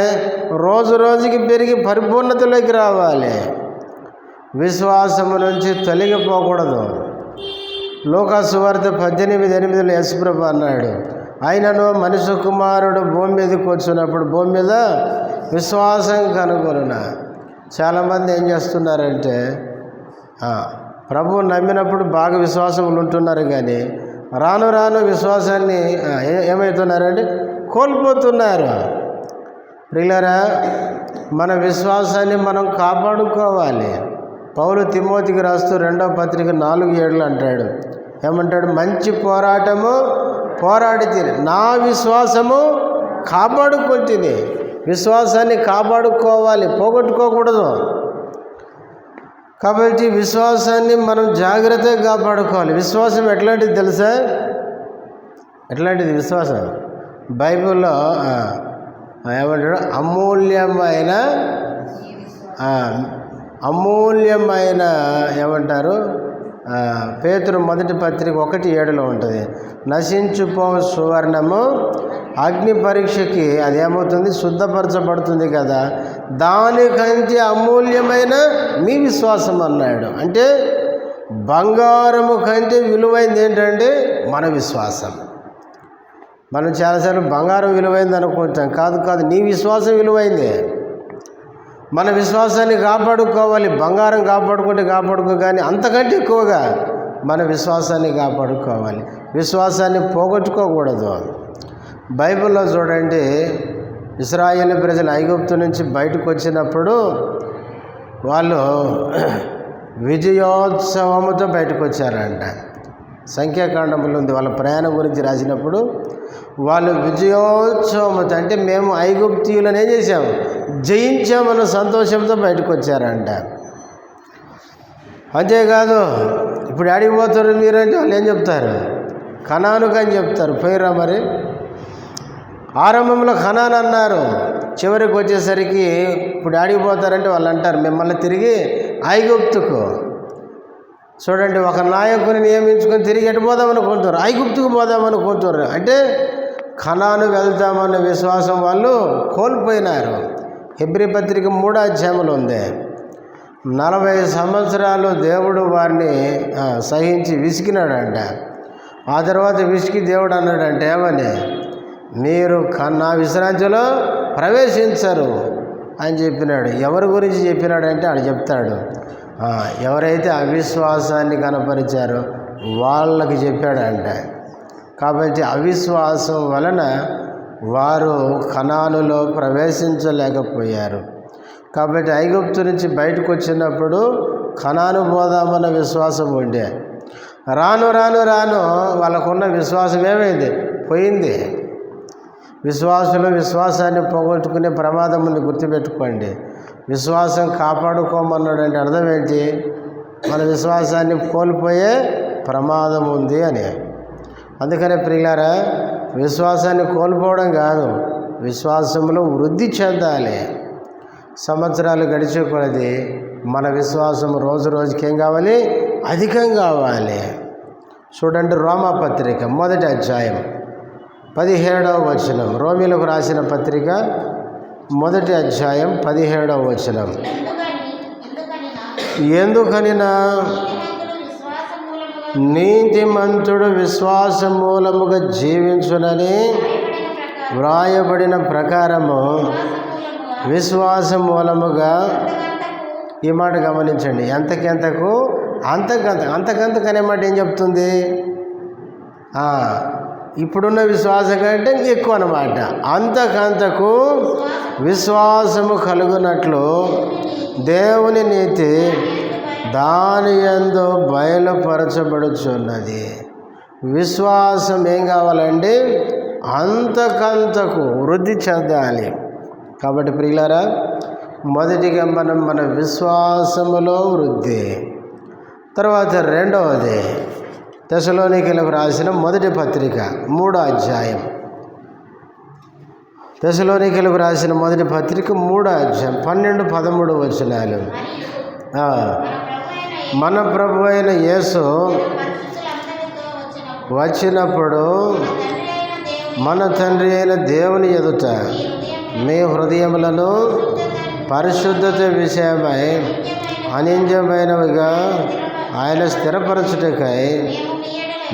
రోజు రోజుకి పెరిగి పరిపూర్ణతలోకి రావాలి. విశ్వాసము నుంచి తొలగిపోకూడదు. లూకా సువార్త 18:8 యేసుప్రభు అన్నాడు, ఆయనను మనుష్య కుమారుడు భూమి మీదకి వచ్చినప్పుడు భూమి మీద విశ్వాసం కనుగొనునా. చాలామంది ఏం చేస్తున్నారంటే ప్రభువు నమ్మినప్పుడు బాగా విశ్వాసములు ఉంటున్నారు, కానీ రాను రాను విశ్వాసాన్ని ఏమవుతున్నారంటే కోల్పోతున్నారు. ప్రియులారా, మన విశ్వాసాన్ని మనం కాపాడుకోవాలి. పౌలు తిమోతికి రాస్తూ 2వ పత్రిక 4:7 అంటాడు, ఏమంటాడు? మంచి పోరాటము పోరాడి తిని నా విశ్వాసము కాపాడుకుంటుంది. విశ్వాసాన్ని కాపాడుకోవాలి, పోగొట్టుకోకూడదు. కాబట్టి విశ్వాసాన్ని మనం జాగ్రత్తగా కాపాడుకోవాలి. విశ్వాసం ఎట్లాంటిది తెలుసా? ఎట్లాంటిది విశ్వాసం? బైబిల్లో ఏమంటాడు? అమూల్యమైన ఏమంటారు? పేతురు 1వ పత్రిక 1:7 ఉంటుంది. నశించుపో సువర్ణము అగ్ని పరీక్షకి అదేమవుతుంది? శుద్ధపరచబడుతుంది కదా, దానికంటే అమూల్యమైన మీ విశ్వాసం అన్నాడు. అంటే బంగారము కంటే విలువైంది ఏంటంటే మన విశ్వాసం. మనం చాలాసార్లు బంగారం విలువైంది అనుకుంటాం. కాదు, నీ విశ్వాసం విలువైంది. మన విశ్వాసాన్ని కాపాడుకోవాలి. బంగారం కాపాడుకో, కానీ అంతకంటే ఎక్కువగా మన విశ్వాసాన్ని కాపాడుకోవాలి. విశ్వాసాన్ని పోగొట్టుకోకూడదు. బైబిల్లో చూడండి, ఇశ్రాయేలు ప్రజలు ఐగుప్తు నుంచి బయటకు వచ్చినప్పుడు వాళ్ళు విజయోత్సవముతో బయటకు వచ్చారంట. సంఖ్యాకాండంలో ఉంది. వాళ్ళ ప్రయాణం గురించి రాసినప్పుడు వాళ్ళు విజయోత్సవముతో, అంటే మేము ఐగుప్తీయులను ఏం చేసాము? జయించామన్న సంతోషంతో బయటకు వచ్చారంట. అంతేకాదు, ఇప్పుడు ఆడికి పోతారు మీరంటే వాళ్ళు ఏం చెప్తారు? కనానుకు అని చెప్తారు. పోయిరా మరి. ఆరంభంలో కనాన్ అన్నారు, చివరికి వచ్చేసరికి ఇప్పుడు ఆడికి పోతారంటే వాళ్ళు అంటారు మిమ్మల్ని తిరిగి ఐగుప్తుకు. చూడండి, ఒక నాయకుని నియమించుకొని తిరిగి ఎటు పోదామనుకుంటారు? ఐగుప్తుకు పోదామనుకుంటారు. అంటే కనాను వెళ్తామన్న విశ్వాసం వాళ్ళు కోల్పోయినారు. హెబ్రీ పత్రిక 3వ అధ్యాయంలో ఉంది. 40 సంవత్సరాలు దేవుడు వారిని సహించి విసికినాడంట. ఆ తర్వాత విసికి దేవుడు అన్నాడంటే ఏమని? మీరు నా విశ్రాంతిలో ప్రవేశించరు అని చెప్పినాడు. ఎవరి గురించి చెప్పినాడంటే ఆడు చెప్తాడు, ఎవరైతే అవిశ్వాసాన్ని కనపరిచారో వాళ్ళకి చెప్పాడంట. కాబట్టి అవిశ్వాసం వలన వారు కనానులో ప్రవేశించలేకపోయారు. కాబట్టి ఐగుప్తు నుంచి బయటకు వచ్చినప్పుడు కనాను పోదామన్న విశ్వాసం ఉండే. రాను రాను రాను వాళ్ళకున్న విశ్వాసం ఏమైంది? పోయింది. విశ్వాసాన్ని పోగొట్టుకునే ప్రమాదం ఉంది, గుర్తుపెట్టుకోండి. విశ్వాసం కాపాడుకోమన్నాడంటే అర్థం ఏంటి? మన విశ్వాసాన్ని కోల్పోయే ప్రమాదం ఉంది అని. అందుకనే ప్రియులారా, విశ్వాసాన్ని కోల్పోవడం కాదు, విశ్వాసంలో వృద్ధి చెందాలి. సంవత్సరాలు గడిచే కొలది మన విశ్వాసం రోజు రోజుకి ఏం కావాలి? అధికం కావాలి. చూడండి, రోమాపత్రిక 1వ అధ్యాయం 17వ వచనం. రోమీలకు రాసిన పత్రిక 1వ అధ్యాయం 17వ వచనం. ఎందుకనినా నీతిమంతుడు విశ్వాస మూలముగా జీవించునని వ్రాయబడిన ప్రకారము విశ్వాస మూలముగా. ఈ మాట గమనించండి. ఎంతకెంతకు అంతకంతకు అనే మాట ఏం చెప్తుంది? ఇప్పుడున్న విశ్వాసం కంటే ఎక్కువ అన్నమాట. అంతకంతకు విశ్వాసము కలుగునట్లు దేవుని నీతి దాని యందు బయలుపరచబడుచున్నది. విశ్వాసం ఏం కావాలండి? అంతకంతకు వృద్ధి చెందాలి. కాబట్టి ప్రియులారా, మొదటిగా మన విశ్వాసములో వృద్ధి. తర్వాత రెండవది తెస్సలోనికీయులకు రాసిన 1వ పత్రిక 3వ అధ్యాయం. తెస్సలోనికీయులకు రాసిన 1వ పత్రిక 3వ అధ్యాయం 12-13 వచనాలు. మన ప్రభు అయిన యేసు వచ్చినప్పుడు మన తండ్రి అయిన దేవుని ఎదుట మీ హృదయములను పరిశుద్ధత విషయమై అనింద్యమైనవిగా ఆయన స్థిరపరచుటకై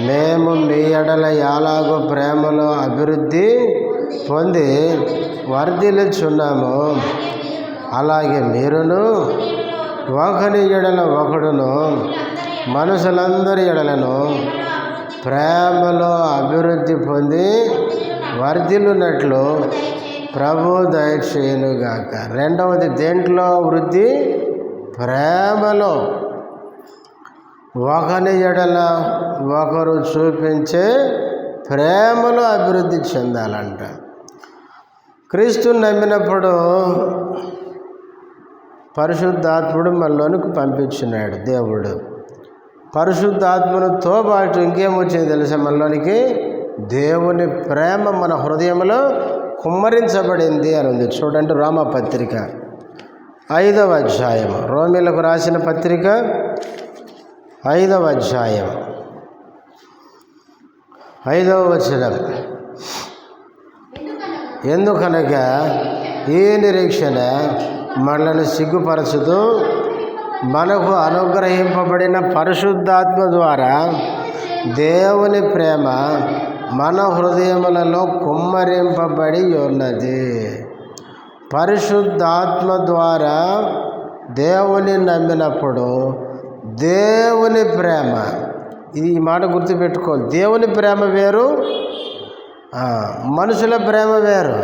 మేము మీ ఎడల ఎలాగో ప్రేమలో అభివృద్ధి పొంది వర్ధిల్లుచున్నాము, అలాగే మీరును ఒకని ఎడల ఒకడును మనుషులందరి ఎడలను ప్రేమలో అభివృద్ధి పొంది వర్ధిల్లునట్లు ప్రభు దయచేయునుగాక. రెండవది దేంట్లో వృద్ధి? ప్రేమలో. ఒకని ఎడల ఒకరు చూపించే ప్రేమలో అభివృద్ధి చెందాలంట. క్రీస్తుని నమ్మినప్పుడు పరిశుద్ధాత్ముడు మనలోనికి పంపించినాడు దేవుడు. పరిశుద్ధాత్మతో పాటు ఇంకేమొచ్చింది తెలుసా? మనలోనికి దేవుని ప్రేమ మన హృదయంలో కుమ్మరించబడింది అని ఉంది. చూడండి, రోమపత్రిక 5వ అధ్యాయం, రోమీలకు రాసిన పత్రిక 5వ అధ్యాయం 5వ వచనం. ఎందుకనగా ఈ నిరీక్షణ మనలను సిగ్గుపరచుతూ మనకు అనుగ్రహింపబడిన పరిశుద్ధాత్మ ద్వారా దేవుని ప్రేమ మన హృదయములలో కుమ్మరింపబడి ఉన్నది. పరిశుద్ధాత్మ ద్వారా దేవుని నమ్మినప్పుడు దేవుని ప్రేమ, ఇది ఈ మాట గుర్తుపెట్టుకోవాలి. దేవుని ప్రేమ వేరు, మనుషుల ప్రేమ వేరు.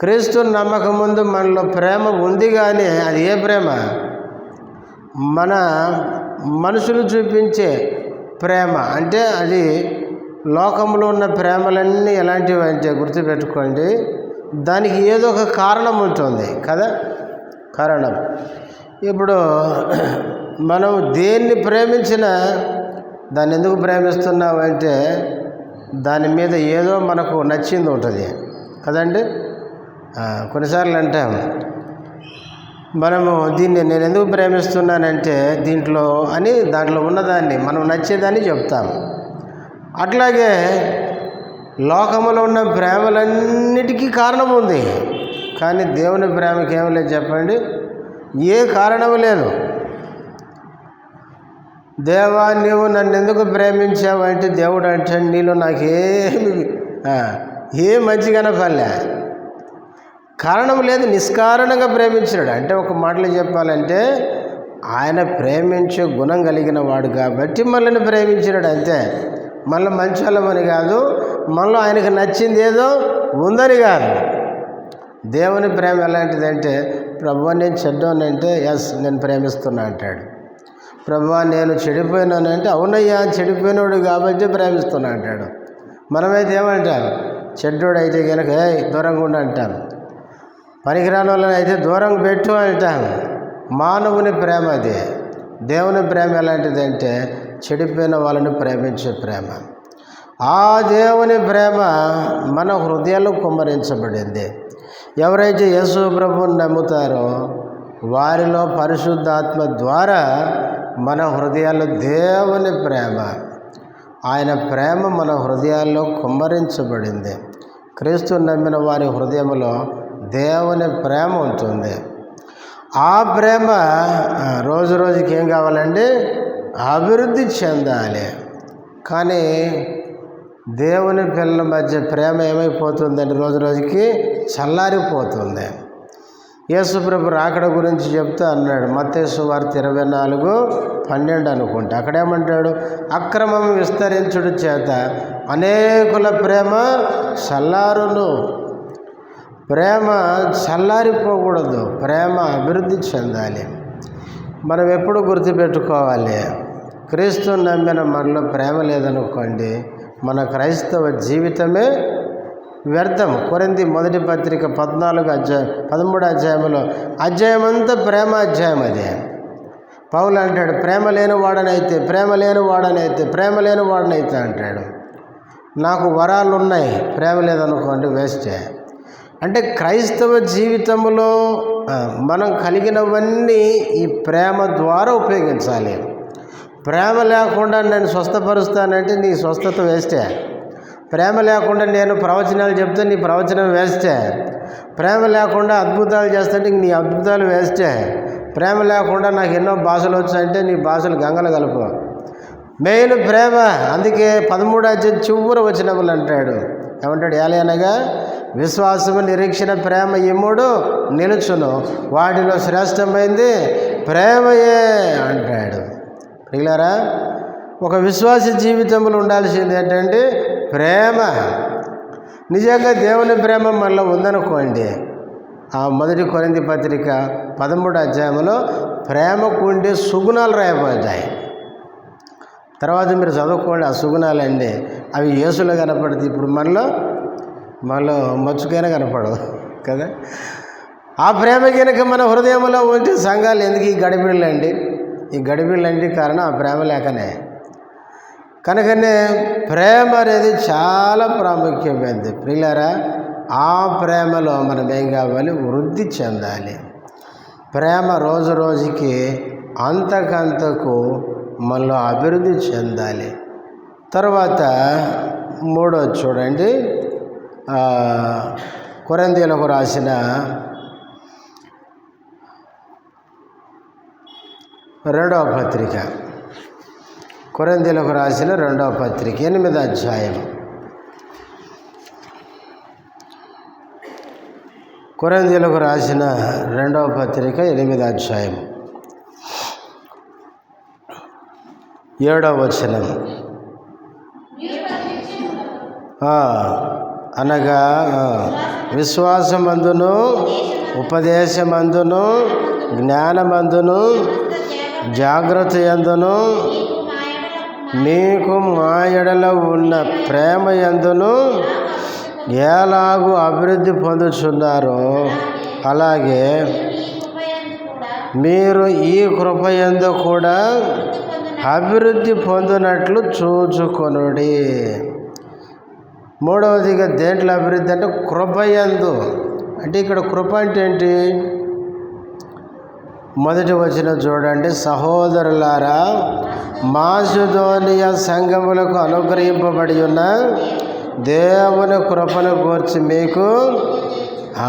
క్రీస్తు నమ్మకం ముందు మనలో ప్రేమ ఉంది, కానీ అది ఏ ప్రేమ? మన మనుషులు చూపించే ప్రేమ. అంటే అది లోకంలో ఉన్న ప్రేమలన్నీ ఎలాంటివి అంటే గుర్తుపెట్టుకోండి, దానికి ఏదో ఒక కారణం ఉంటుంది కదా. కారణం, ఇప్పుడు మనం దేన్ని ప్రేమించినా దాన్ని ఎందుకు ప్రేమిస్తున్నావు అంటే దాని మీద ఏదో మనకు నచ్చింది ఉంటుంది కదండి. కొన్నిసార్లు అంటాం మనము దీన్ని నేను ఎందుకు ప్రేమిస్తున్నానంటే దాంట్లో ఉన్నదాన్ని మనం నచ్చేదాన్ని చెప్తాం. అట్లాగే లోకములో ఉన్న ప్రేమలన్నిటికీ కారణం ఉంది, కానీ దేవుని ప్రేమకి ఏమి లేదు చెప్పండి, ఏ కారణము లేదు. దేవా నీవు నన్ను ఎందుకు ప్రేమించావు అంటే దేవుడు అంటే నీలో ఏం మంచిగానే పల్లె, కారణం లేదు, నిష్కారణంగా ప్రేమించాడు. అంటే ఒక మాటలో చెప్పాలంటే ఆయన ప్రేమించే గుణం కలిగిన వాడు కాబట్టి మనల్ని ప్రేమించాడు అంతే. మళ్ళీ మంచోళ్ళమని కాదు, మనలో ఆయనకు నచ్చింది ఏదో ఉందని కాదు. దేవుని ప్రేమ ఎలాంటిదంటే, ప్రభువా నేను చెడ్డోనంటే ఎస్ నేను ప్రేమిస్తున్నా అంటాడు. ప్రభువా నేను చెడిపోయినానంటే అవునయ్యా చెడిపోయినోడు కాబట్టి ప్రేమిస్తున్నా అంటాడు. మనమైతే ఏమంటాం? చెడ్డోడు అయితే కనుక దూరంగా ఉండి అంటాం, పనికిరాని వాళ్ళని అయితే దూరం పెట్టు అంటాం. మానవుని ప్రేమ అది. దేవుని ప్రేమ ఎలాంటిదంటే చెడిపోయిన వాళ్ళని ప్రేమించే ప్రేమ. ఆ దేవుని ప్రేమ మన హృదయాల్లో కుమ్మరించబడింది. ఎవరైతే యేసు ప్రభువుని నమ్ముతారో వారిలో పరిశుద్ధాత్మ ద్వారా మన హృదయాల్లో దేవుని ప్రేమ, ఆయన ప్రేమ మన హృదయాల్లో కుమ్మరించబడింది. క్రీస్తుని నమ్మిన వారి హృదయంలో దేవుని ప్రేమ ఉంటుంది. ఆ ప్రేమ రోజు రోజుకి ఏం కావాలండి? అభివృద్ధి చెందాలి. కానీ దేవుని పిల్లల మధ్య ప్రేమ ఏమైపోతుందండి? రోజు రోజుకి చల్లారిపోతుంది. యేసు ప్రభు రాకడ గురించి చెప్తూ అన్నాడు, మత్తయి సువార్త 24:12 అనుకుంటా. అక్కడేమంటాడు? అక్రమం విస్తరించుడు చేత అనేకుల ప్రేమ చల్లారును. ప్రేమ చల్లారిపోకూడదు, ప్రేమ అభివృద్ధి చెందాలి. మనం ఎప్పుడు గుర్తుపెట్టుకోవాలి, క్రీస్తుని నమ్మిన మనలో ప్రేమ లేదనుకోండి మన క్రైస్తవ జీవితమే వ్యర్థం. కొరింథీ మొదటి పత్రిక 13 అధ్యాయంలో అధ్యాయమంతా ప్రేమ అధ్యాయం. అదే పౌలు అంటాడు, ప్రేమ లేని వాడనైతే అంటాడు. నాకు వరాలు ఉన్నాయి, ప్రేమ లేదనుకోండి వేస్టే. అంటే క్రైస్తవ జీవితంలో మనం కలిగినవన్నీ ఈ ప్రేమ ద్వారా ఉపయోగించాలి. ప్రేమ లేకుండా నేను స్వస్థపరుస్తానంటే నీ స్వస్థత వేస్టే. ప్రేమ లేకుండా నేను ప్రవచనాలు చెప్తే నీ ప్రవచనం వేస్టే. ప్రేమ లేకుండా అద్భుతాలు చేస్తుంటే నీ అద్భుతాలు వేస్టే. ప్రేమ లేకుండా నాకు ఎన్నో భాషలు వచ్చాయంటే నీ భాషలు గంగలు కలుపు. మెయిన్ ప్రేమ. అందుకే 13వ అధ్యాయం చివరి వచనములు అంటాడు, ఏమంటాడు? ఏలయనగా విశ్వాసము, నిరీక్షణ, ప్రేమ ఈ మూడు నిలుచును, వాటిలో శ్రేష్టమైంది ప్రేమయే అంటాడు. ప్రియులారా, ఒక విశ్వాస జీవితంలో ఉండాల్సింది ఏంటంటే ప్రేమ. నిజంగా దేవుని ప్రేమ మనలో ఉందనుకోండి, ఆ 1 కొరింథీ పత్రిక 13వ అధ్యాయంలో ప్రేమకు ఉండే సుగుణాలు రాయబడ్డాయి. తర్వాత మీరు చదువుకోండి ఆ సుగుణాలండి. అవి యేసులో కనపడుతుంది. ఇప్పుడు మనలో మచ్చుకైనా కనపడదు కదా. ఆ ప్రేమ కనుక మన హృదయంలో ఉంటే సంఘాలు ఎందుకు ఈ గడిబిళ్ళండి? ఈ గడిబిళ్ళంటే కారణం ఆ ప్రేమ లేకనే. కనుకనే ప్రేమ అనేది చాలా ప్రాముఖ్యమైనది. ప్రియులారా, ఆ ప్రేమలో మనం ఏం కావాలి? వృద్ధి చెందాలి. ప్రేమ రోజు రోజుకి అంతకంతకు మనలో అభివృద్ధి చెందాలి. తర్వాత 3వది చూడండి, కొరింథీయులకు రాసిన 2వ పత్రిక, కొరింథీయులకు రాసిన 2వ పత్రిక 8వ అధ్యాయం. కొరింథీయులకు రాసిన 2వ పత్రిక 8వ అధ్యాయం 7వ వచనం. అనగా విశ్వాసమందును, ఉపదేశమందును, జ్ఞానమందును, జాగ్రత్త యందును, మీకు మా ఎడల ఉన్న ప్రేమ యందును ఎలాగూ అభివృద్ధి పొందుచున్నారో అలాగే మీరు ఈ కృపయందు కూడా అభివృద్ధి పొందినట్లు చూచుకొనుడి. 3వదిగా దేంట్లో అభివృద్ధి అంటే కృపయందు. అంటే ఇక్కడ కృప అంటే ఏంటి? 1వ వచనం చూడండి, సహోదరులారా, మాసిదోనియ సంఘములకు అనుగ్రహింపబడి ఉన్న దేవుని కృపను గూర్చి మీకు,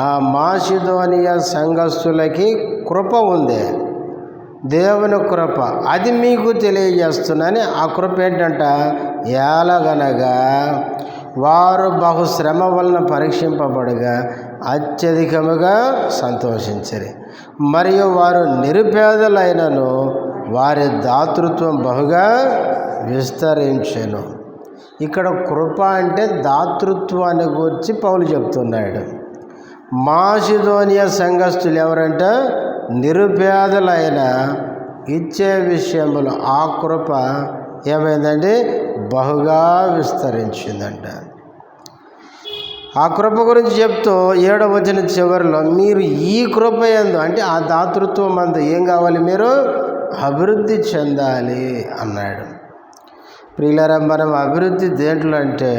ఆ మాసిదోనియ సంఘస్థులకి కృప ఉంది, దేవుని కృప, అది మీకు తెలియజేస్తున్నాను. ఆ కృప ఏంటంట? ఎలాగనగా వారు బహుశ్రమ వలన పరీక్షింపబడగా అత్యధికముగా సంతోషించరు, మరియు వారు నిరుపేదలైనను వారి దాతృత్వం బహుగా విస్తరించెను. ఇక్కడ కృప అంటే దాతృత్వాన్ని గురించి పౌలు చెప్తున్నాడు. మాసిదోనియ సంఘస్థులు ఎవరంటే నిరుపేదలైన, ఇచ్చే విషయంలో ఆ కృప ఏమైందంటే బహుగా విస్తరించిందంట. ఆ కృప గురించి చెప్తూ 7వ వచనం చివరిలో మీరు ఈ కృప యందు అంటే ఆ దాతృత్వం అందు ఏం కావాలి? మీరు అభివృద్ధి చెందాలి అన్నాడు. ప్రియులారా, మనం అభివృద్ధి దేంట్లో అంటే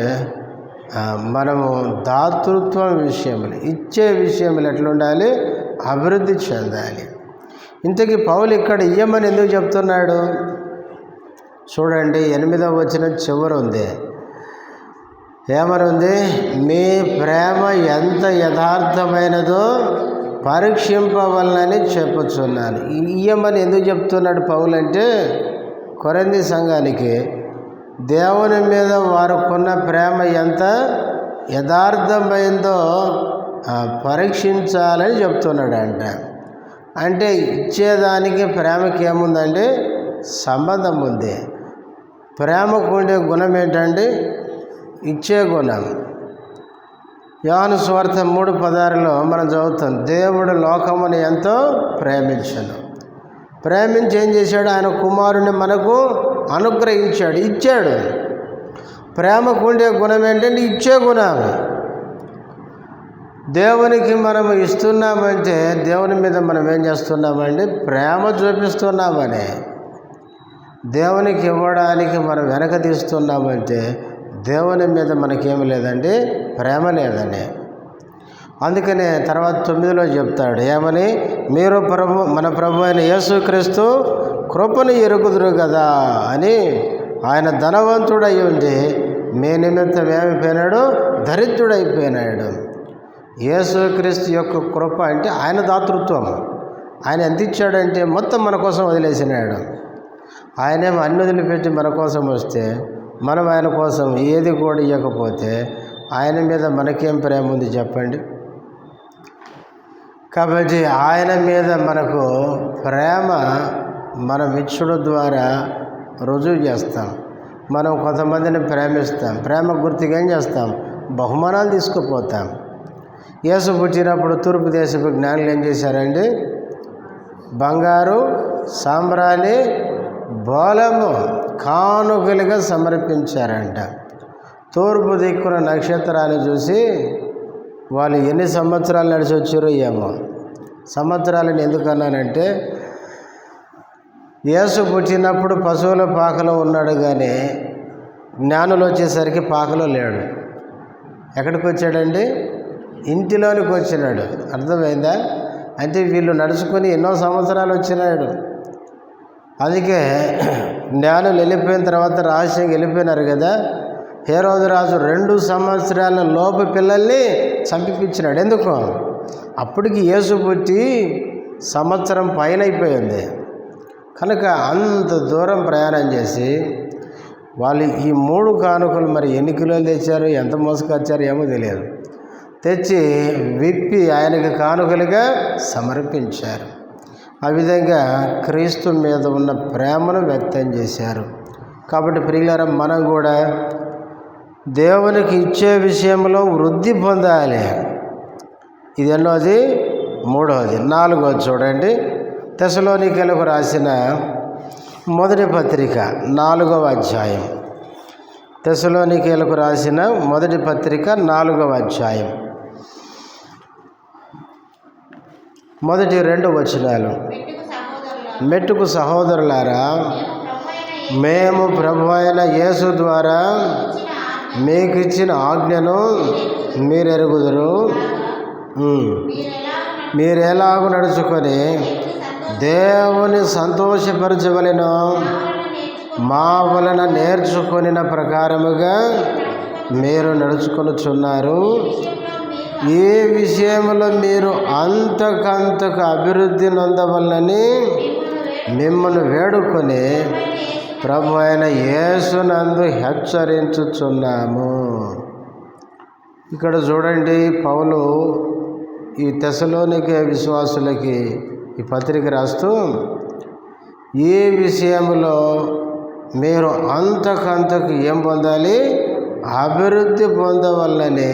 మనము దాతృత్వం విషయంలో, ఇచ్చే విషయంలో ఎట్లా ఉండాలి? అభివృద్ధి చెందాలి. ఇంతకీ పౌలు ఇక్కడ ఇయ్యమని ఎందుకు చెప్తున్నాడు? చూడండి, 8వ వచనం చివరి ఉంది. ఏమని ఉంది? మీ ప్రేమ ఎంత యథార్థమైనదో పరీక్షింపవలనని చెప్పుచున్నాను. ఇయ్యమని ఎందుకు చెప్తున్నాడు పౌలు అంటే, కొరింథీ సంఘానికి దేవుని మీద వారుకున్న ప్రేమ ఎంత యథార్థమైందో పరీక్షించాలని చెప్తున్నాడు అంట. అంటే ఇచ్చేదానికి ప్రేమకి ఏముందండి? సంబంధం ఉంది. ప్రేమకు ఉండే గుణం ఏంటండి? ఇచ్చే గుణం. యోహాను సువార్త 3:16లో మనం చదువుతాం, దేవుడు లోకమును ఎంతో ప్రేమించెను. ప్రేమించి ఏం చేశాడు? ఆయన కుమారుని మనకు అనుగ్రహించాడు, ఇచ్చాడు. ప్రేమకు ఉండే గుణం ఏంటంటే ఇచ్చే గుణం. దేవునికి మనం ఇస్తున్నామంటే దేవుని మీద మనం ఏం చేస్తున్నామండి? ప్రేమ చూపిస్తున్నామని. దేవునికి ఇవ్వడానికి మనం వెనక తీస్తున్నామంటే దేవుని మీద మనకేమి లేదండి? ప్రేమ లేదని. అందుకనే తర్వాత 9లో చెప్తాడు ఏమని? మీరు మన ప్రభు అయిన యేసుక్రీస్తు కృపను ఎరుగుదురు కదా అని ఆయన ధనవంతుడై ఉండి మీ నిమిత్తం ఏమైపోయినాడు? దరిద్రుడైపోయినాడు. యేసుక్రీస్తు యొక్క కృప అంటే ఆయన దాతృత్వం. ఆయన ఎంత ఇచ్చాడంటే మొత్తం మన కోసం వదిలేసినాడు. ఆయనేమో అన్ని వదిలిపెట్టి మన కోసం వస్తే మనం ఆయన కోసం ఏది కూడా ఇవ్వకపోతే ఆయన మీద మనకేం ప్రేమ ఉంది చెప్పండి? కాబట్టి ఆయన మీద మనకు ప్రేమ మనం ఇచ్చడం ద్వారా రుజువు చేస్తాం. మనం కొంతమందిని ప్రేమిస్తాం. ప్రేమ గుర్తుగా ఏం చేస్తాం? బహుమానాలు తీసుకుపోతాం. యేసు పుట్టినప్పుడు తూర్పు దేశపు జ్ఞానులు ఏం చేశారండి? బంగారు సాంబ్రాణి బోలము కానుకలుగా సమర్పించారంట. తూర్పు దిక్కున నక్షత్రాన్ని చూసి వాళ్ళు ఎన్ని సంవత్సరాలు నడిచి వచ్చారో ఏమో. సంవత్సరాలను ఎందుకన్నానంటే యేసు పుట్టినప్పుడు పశువుల పాకలో ఉన్నాడు, కానీ జ్ఞానులు వచ్చేసరికి పాకలో లేడు. ఎక్కడికి వచ్చాడండి? ఇంటిలోనికి వచ్చినాడు. అర్థమైందా? అంటే వీళ్ళు నడుచుకొని ఎన్నో సంవత్సరాలు వచ్చినాడు. అందుకే జ్ఞానులు వెళ్ళిపోయిన తర్వాత రహస్యంగా వెళ్ళిపోయినారు కదా. హేరోదు రాజు 2 సంవత్సరాల లోపు పిల్లల్ని చంపించినాడు. ఎందుకు? అప్పటికి యేసు పుట్టి సంవత్సరం పైన అయిపోయింది కనుక అంత దూరం ప్రయాణం చేసి వాళ్ళు ఈ 3 కానుకలు మరి ఎన్ని కిలోలు తెచ్చారు, ఎంత మోసుకొచ్చారు ఏమో తెలియదు, తెచ్చి విప్పి ఆయనకి కానుకలుగా సమర్పించారు. ఆ విధంగా క్రీస్తు మీద ఉన్న ప్రేమను వ్యక్తం చేశారు. కాబట్టి ప్రియులారా, మనం కూడా దేవునికి ఇచ్చే విషయంలో వృద్ధి పొందాలి. ఇది ఎన్నోది? 3వది. 4వది చూడండి. తెసలోనికీయులకు రాసిన మొదటి పత్రిక 4వ అధ్యాయం. తెసలోనికీయులకు రాసిన మొదటి పత్రిక 4వ అధ్యాయం మొదటి 2 వచనాలు. మెట్టుకు సహోదరులారా, మేము ప్రభు అయిన యేసు ద్వారా మీకు ఇచ్చిన ఆజ్ఞను మీరెరుగుదురు. మీరెలాగూ నడుచుకొని దేవుని సంతోషపరచవలెనో మా వలన నేర్చుకొనిన ప్రకారముగా మీరు నడుచుకొనుచున్నారు. ఏ విషయంలో మీరు అంతకంతకు అభివృద్ధి నొందవలనని మిమ్మల్ని వేడుకొని ప్రభు అయిన యేసునందు హెచ్చరించుచున్నాము. ఇక్కడ చూడండి, పౌలు ఈ తెసలోనికే విశ్వాసులకి ఈ పత్రిక రాస్తూ ఏ విషయంలో మీరు అంతకంతకు ఏం పొందాలి? అభివృద్ధి పొందవలనని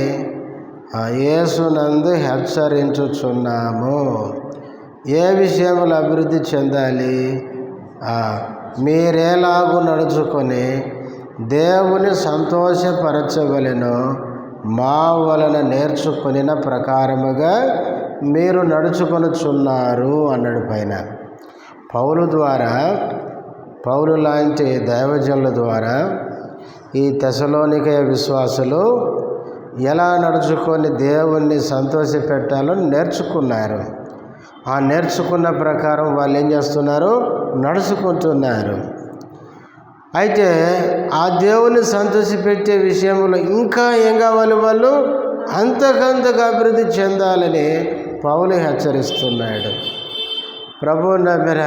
యేసునందు హెచ్చరించుచున్నాము. ఏ విషయంలో అభివృద్ధి చెందాలి? మీరేలాగూ నడుచుకొని దేవుని సంతోషపరచవలెనో మా వలన నేర్చుకొనిన ప్రకారముగా మీరు నడుచుకొనుచున్నారు అన్నాడు పైన. పౌలు లాంటి దైవజనుల ద్వారా ఈ తెసలోనికే విశ్వాసులు ఎలా నడుచుకొని దేవుణ్ణి సంతోషపెట్టాలో నేర్చుకున్నారు. ఆ నేర్చుకున్న ప్రకారం వాళ్ళు ఏం చేస్తున్నారు? నడుచుకుంటున్నారు. అయితే ఆ దేవుని సంతోషపెట్టే విషయంలో ఇంకా ఏం కావాలి? వాళ్ళు అంతకంతకు అభివృద్ధి చెందాలని పౌలు హెచ్చరిస్తున్నాడు. ప్రభువు నమ్మిన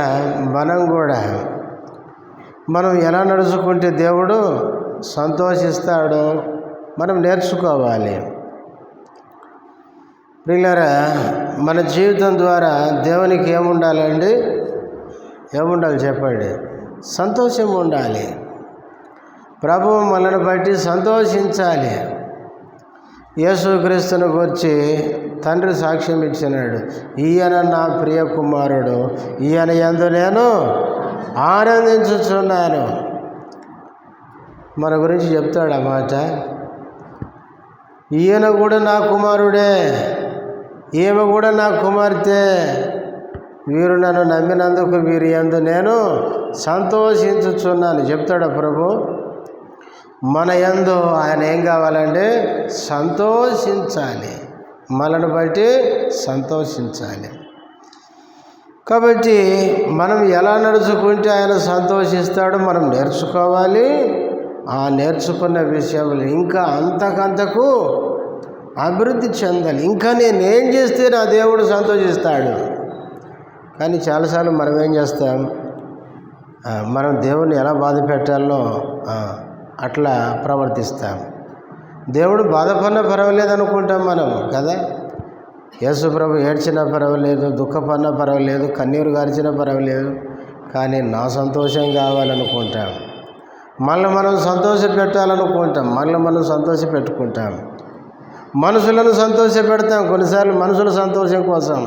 మనం ఎలా నడుచుకుంటే దేవుడు సంతోషిస్తాడో మనం నేర్చుకోవాలి. ప్రియులారా, మన జీవితం ద్వారా దేవునికి ఏముండాలండి? ఏముండాలి చెప్పండి? సంతోషం ఉండాలి. ప్రభువు మనల్ని బట్టి సంతోషించాలి. యేసుక్రీస్తుని గురించి తండ్రి సాక్ష్యం ఇచ్చినాడు. ఈయన నా ప్రియ కుమారుడు, ఈయన యందు నేను ఆనందించుచున్నాను. మన గురించి చెప్తాడు ఆ మాట. ఈయన కూడా నా కుమారుడే, ఈమె కూడా నా కుమార్తె, వీరు నన్ను నమ్మినందుకు వీరి యందు నేను సంతోషించుచున్నాను చెప్తాడు ప్రభు. మన యందు ఆయన ఏం కావాలంటే సంతోషించాలి, మనను బట్టి సంతోషించాలి. కాబట్టి మనం ఎలా నడుచుకుంటే ఆయన సంతోషిస్తాడో మనం నేర్చుకోవాలి. ఆ నేర్చుకున్న విషయంలో ఇంకా అంతకంతకు అభివృద్ధి చెందాలి. ఇంకా నేనేం చేస్తే నా దేవుడు సంతోషిస్తాడు. కానీ చాలాసార్లు మనం ఏం చేస్తాం, మనం దేవుణ్ణి ఎలా బాధ పెట్టాలో అట్లా ప్రవర్తిస్తాం. దేవుడు బాధపడినా పర్వాలేదు అనుకుంటాం మనం కదా. యేసు ప్రభు ఏడ్చినా పర్వాలేదు, దుఃఖపడినా పర్వాలేదు, కన్నీరు గార్చినా పర్వాలేదు, కానీ నా సంతోషం కావాలనుకుంటాం. మళ్ళీ మనం సంతోష పెట్టాలనుకుంటాం, మళ్ళీ మనం సంతోష పెట్టుకుంటాం. మనుషులను సంతోష పెడతాం. కొన్నిసార్లు మనుషుల సంతోషం కోసం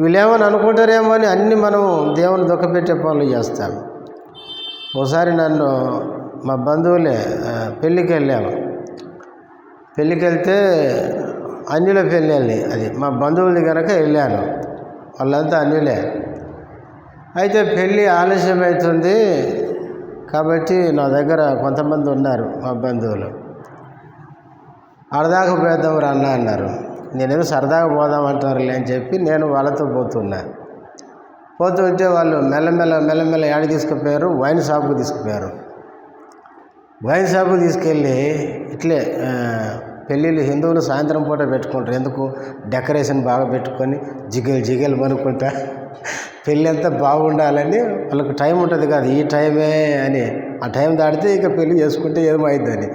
వీళ్ళేమని అనుకుంటారేమో అని అన్నీ మనం దేవుని దుఃఖపెట్టే పనులు చేస్తాం. ఒకసారి నన్ను మా బంధువులే పెళ్ళికి వెళ్ళాము. పెళ్ళికి వెళ్తే అన్యుల పెళ్ళి అది మా బంధువులది కనుక వెళ్ళాను. వాళ్ళంతా అన్యులే. అయితే పెళ్ళి ఆలస్యం అవుతుంది కాబట్టి నా దగ్గర కొంతమంది ఉన్నారు మా బంధువులు. అరదాకా పోదాం రన్నా అన్నారు. నేనేదో సరదాగా పోదామంటారులే అని చెప్పి నేను వాళ్ళతో పోతుంటే వాళ్ళు మెల్లమెల్ల యాడి తీసుకుపోయారు, వైన్ షాప్కి తీసుకుపోయారు. వైన్ షాప్కి తీసుకెళ్ళి ఇట్లే పెళ్ళిళ్ళు హిందువులు సాయంత్రం పూట పెట్టుకుంటారు. ఎందుకు డెకరేషన్ బాగా పెట్టుకొని జిగేలు మనుకుంటా పెళ్ళి అంతా బాగుండాలని వాళ్ళకి టైం ఉంటుంది కాదు, ఈ టైమే అని. ఆ టైం దాటితే ఇక పెళ్ళి చేసుకుంటే ఏమైందని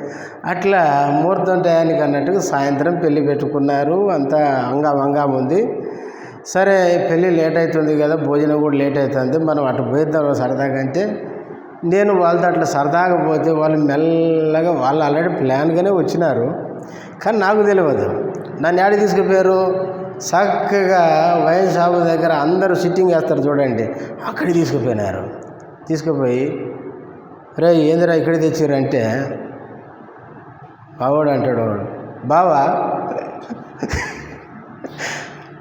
అట్లా ముహూర్తం టయానికి అన్నట్టుగా సాయంత్రం పెళ్ళి పెట్టుకున్నారు. అంతా హంగామ ఉంది. సరే పెళ్ళి లేట్ అవుతుంది కదా, భోజనం కూడా లేట్ అవుతుంది, మనం అటు పోయిద్దాం సరదాగా అంటే నేను వాళ్ళతో అట్లా సరదాగా పోతే వాళ్ళు మెల్లగా వాళ్ళు ఆల్రెడీ ప్లాన్గానే వచ్చినారు. కానీ నాకు తెలియదు. నన్ను యాడికి తీసుకుపోయారు, చక్కగా వైన్ షాపు దగ్గర అందరూ సిట్టింగ్ వేస్తారు చూడండి, అక్కడికి తీసుకుపోయినారు. తీసుకుపోయి రే ఏందిరా ఇక్కడికి తెచ్చిరంటే బావాడు అంటాడు, వాడు బావా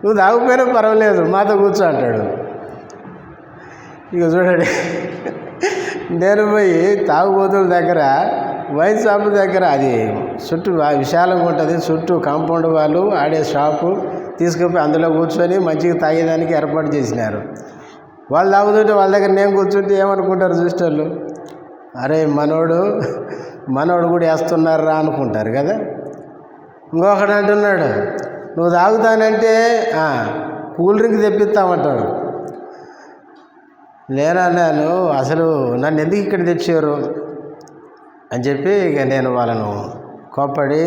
నువ్వు తాగిపోయినా పర్వాలేదు మాతో కూర్చో అంటాడు. ఇక చూడండి, నేను పోయి తాగుబోతుల దగ్గర వైన్ షాపు దగ్గర, అది చుట్టూ విశాలంగా ఉంటుంది, చుట్టూ కాంపౌండ్ వాళ్ళు ఆడే షాపు, తీసుకుపోయి అందులో కూర్చొని మంచిగా తాగేదానికి ఏర్పాటు చేసినారు. వాళ్ళు తాగుతుంటే వాళ్ళ దగ్గర నేను కూర్చుంటే ఏమనుకుంటారు చూసేవాళ్ళు, అరే మనోడు కూడా వేస్తున్నారా అనుకుంటారు కదా. ఇంకొకడు అంటున్నాడు, నువ్వు తాగుతానంటే కూల్ డ్రింక్ తెప్పిస్తామంటారు. నేనన్నాను, అసలు నన్ను ఎందుకు ఇక్కడ తెచ్చారు అని చెప్పి ఇక నేను వాళ్ళను కోప్పడి,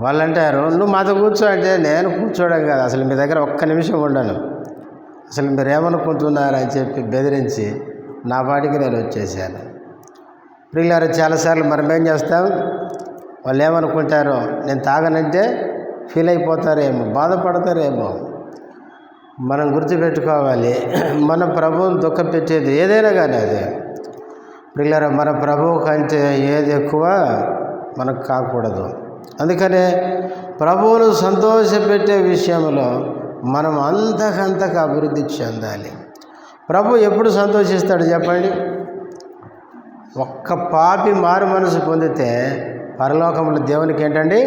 వాళ్ళు అంటారు నువ్వు మాతో కూర్చో అంటే నేను కూర్చోవడం కాదు, అసలు మీ దగ్గర ఒక్క నిమిషం ఉండను, అసలు మీరు ఏమనుకుంటున్నారు అని చెప్పి బెదిరించి నా పాటికి నేను వచ్చేసాను. ప్రియులారా, చాలాసార్లు మనం ఏం చేస్తాం, వాళ్ళు ఏమనుకుంటారో, నేను తాగనంటే ఫీల్ అయిపోతారేమో, బాధపడతారేమో. మనం గుర్తుపెట్టుకోవాలి, మన ప్రభువుని దుఃఖపెట్టేది ఏదైనా కానీ అదే. ప్రియులారా, మన ప్రభువు కంటే ఏది ఎక్కువ మనకు కాకూడదు. అందుకనే ప్రభువును సంతోషపెట్టే విషయంలో మనం అంతకంతకు అభివృద్ధి చెందాలి. ప్రభు ఎప్పుడు సంతోషిస్తాడు చెప్పండి? ఒక్క పాపి మారు మనసు పొందితే పరలోకంలో దేవునికి ఏంటండి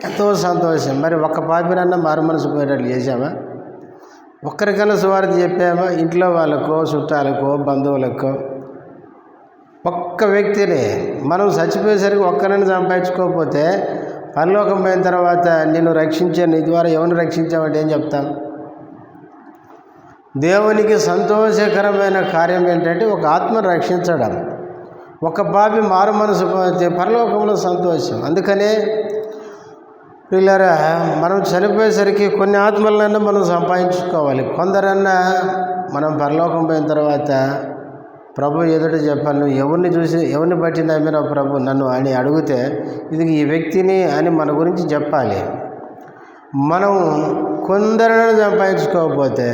ఎంతో సంతోషం. మరి ఒక్క పాపినన్నా మారు మనసు పోయేటట్లు చేసామా? ఒక్కరికన్నా సువార్త చెప్పామా? ఇంట్లో వాళ్ళకో, చుట్టాలకో, బంధువులకో. ఒక్క వ్యక్తిని మనం చచ్చిపోయేసరికి ఒక్కరిని సంపాదించుకోకపోతే పరలోకం పోయిన తర్వాత నిన్ను రక్షించాను, నీ ద్వారా ఎవరిని రక్షించామంటే ఏం చెప్తాం? దేవునికి సంతోషకరమైన కార్యం ఏంటంటే ఒక ఆత్మను రక్షించడం. ఒక పాపి మారు మనసు పోతే పరలోకంలో సంతోషం. అందుకనే పిల్లరా, మనం చనిపోయేసరికి కొన్ని ఆత్మలన్నా మనం సంపాదించుకోవాలి. కొందరన్నా మనం పరలోకం పోయిన తర్వాత ప్రభు ఎదుట చెప్పాలి, నువ్వు ఎవరిని బట్టి నమ్మినావు ప్రభు నన్ను అని అడిగితే ఇది ఈ వ్యక్తిని అని మన గురించి చెప్పాలి. మనం కొందరిని సంపాదించుకోకపోతే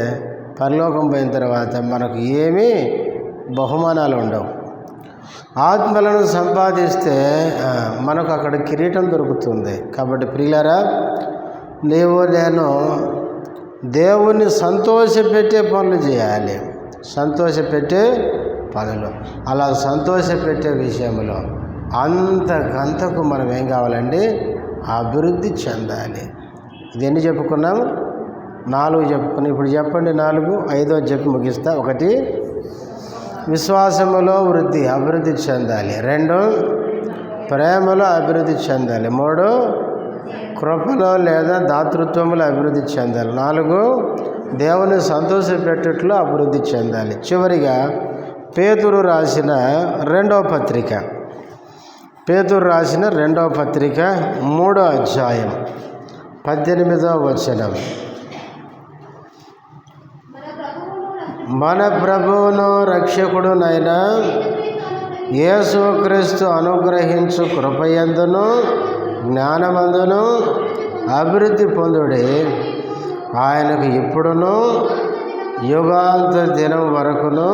పరలోకం పోయిన తర్వాత మనకు ఏమీ బహుమానాలు ఉండవు. ఆత్మలను సంపాదిస్తే మనకు అక్కడ కిరీటం దొరుకుతుంది. కాబట్టి ప్రియులారా, నేను దేవుణ్ణి సంతోషపెట్టే పనులు చేయాలి. సంతోషపెట్టే పనులు, అలా సంతోషపెట్టే విషయంలో అంతకంతకు మనం ఏం కావాలండి? అభివృద్ధి చెందాలి. ఇది ఎన్ని చెప్పుకున్నాం? 4 చెప్పుకుని ఇప్పుడు చెప్పండి 4, 5 చెప్పి ముగిస్తా. 1, విశ్వాసములో అభివృద్ధి చెందాలి. 2, ప్రేమలో అభివృద్ధి చెందాలి. 3, కృపలో లేదా దాతృత్వంలో అభివృద్ధి చెందాలి. 4, దేవుని సంతోషపెట్టుట్లో అభివృద్ధి చెందాలి. చివరిగా పేతురు రాసిన 2వ పత్రిక 3వ అధ్యాయం 18వ వచనం. మన ప్రభువును రక్షకుడునైన యేసుక్రీస్తు అనుగ్రహించు కృపయందును జ్ఞానమందును అభివృద్ధి పొందుడి. ఆయనకు ఇప్పుడును యుగాంత దినం వరకును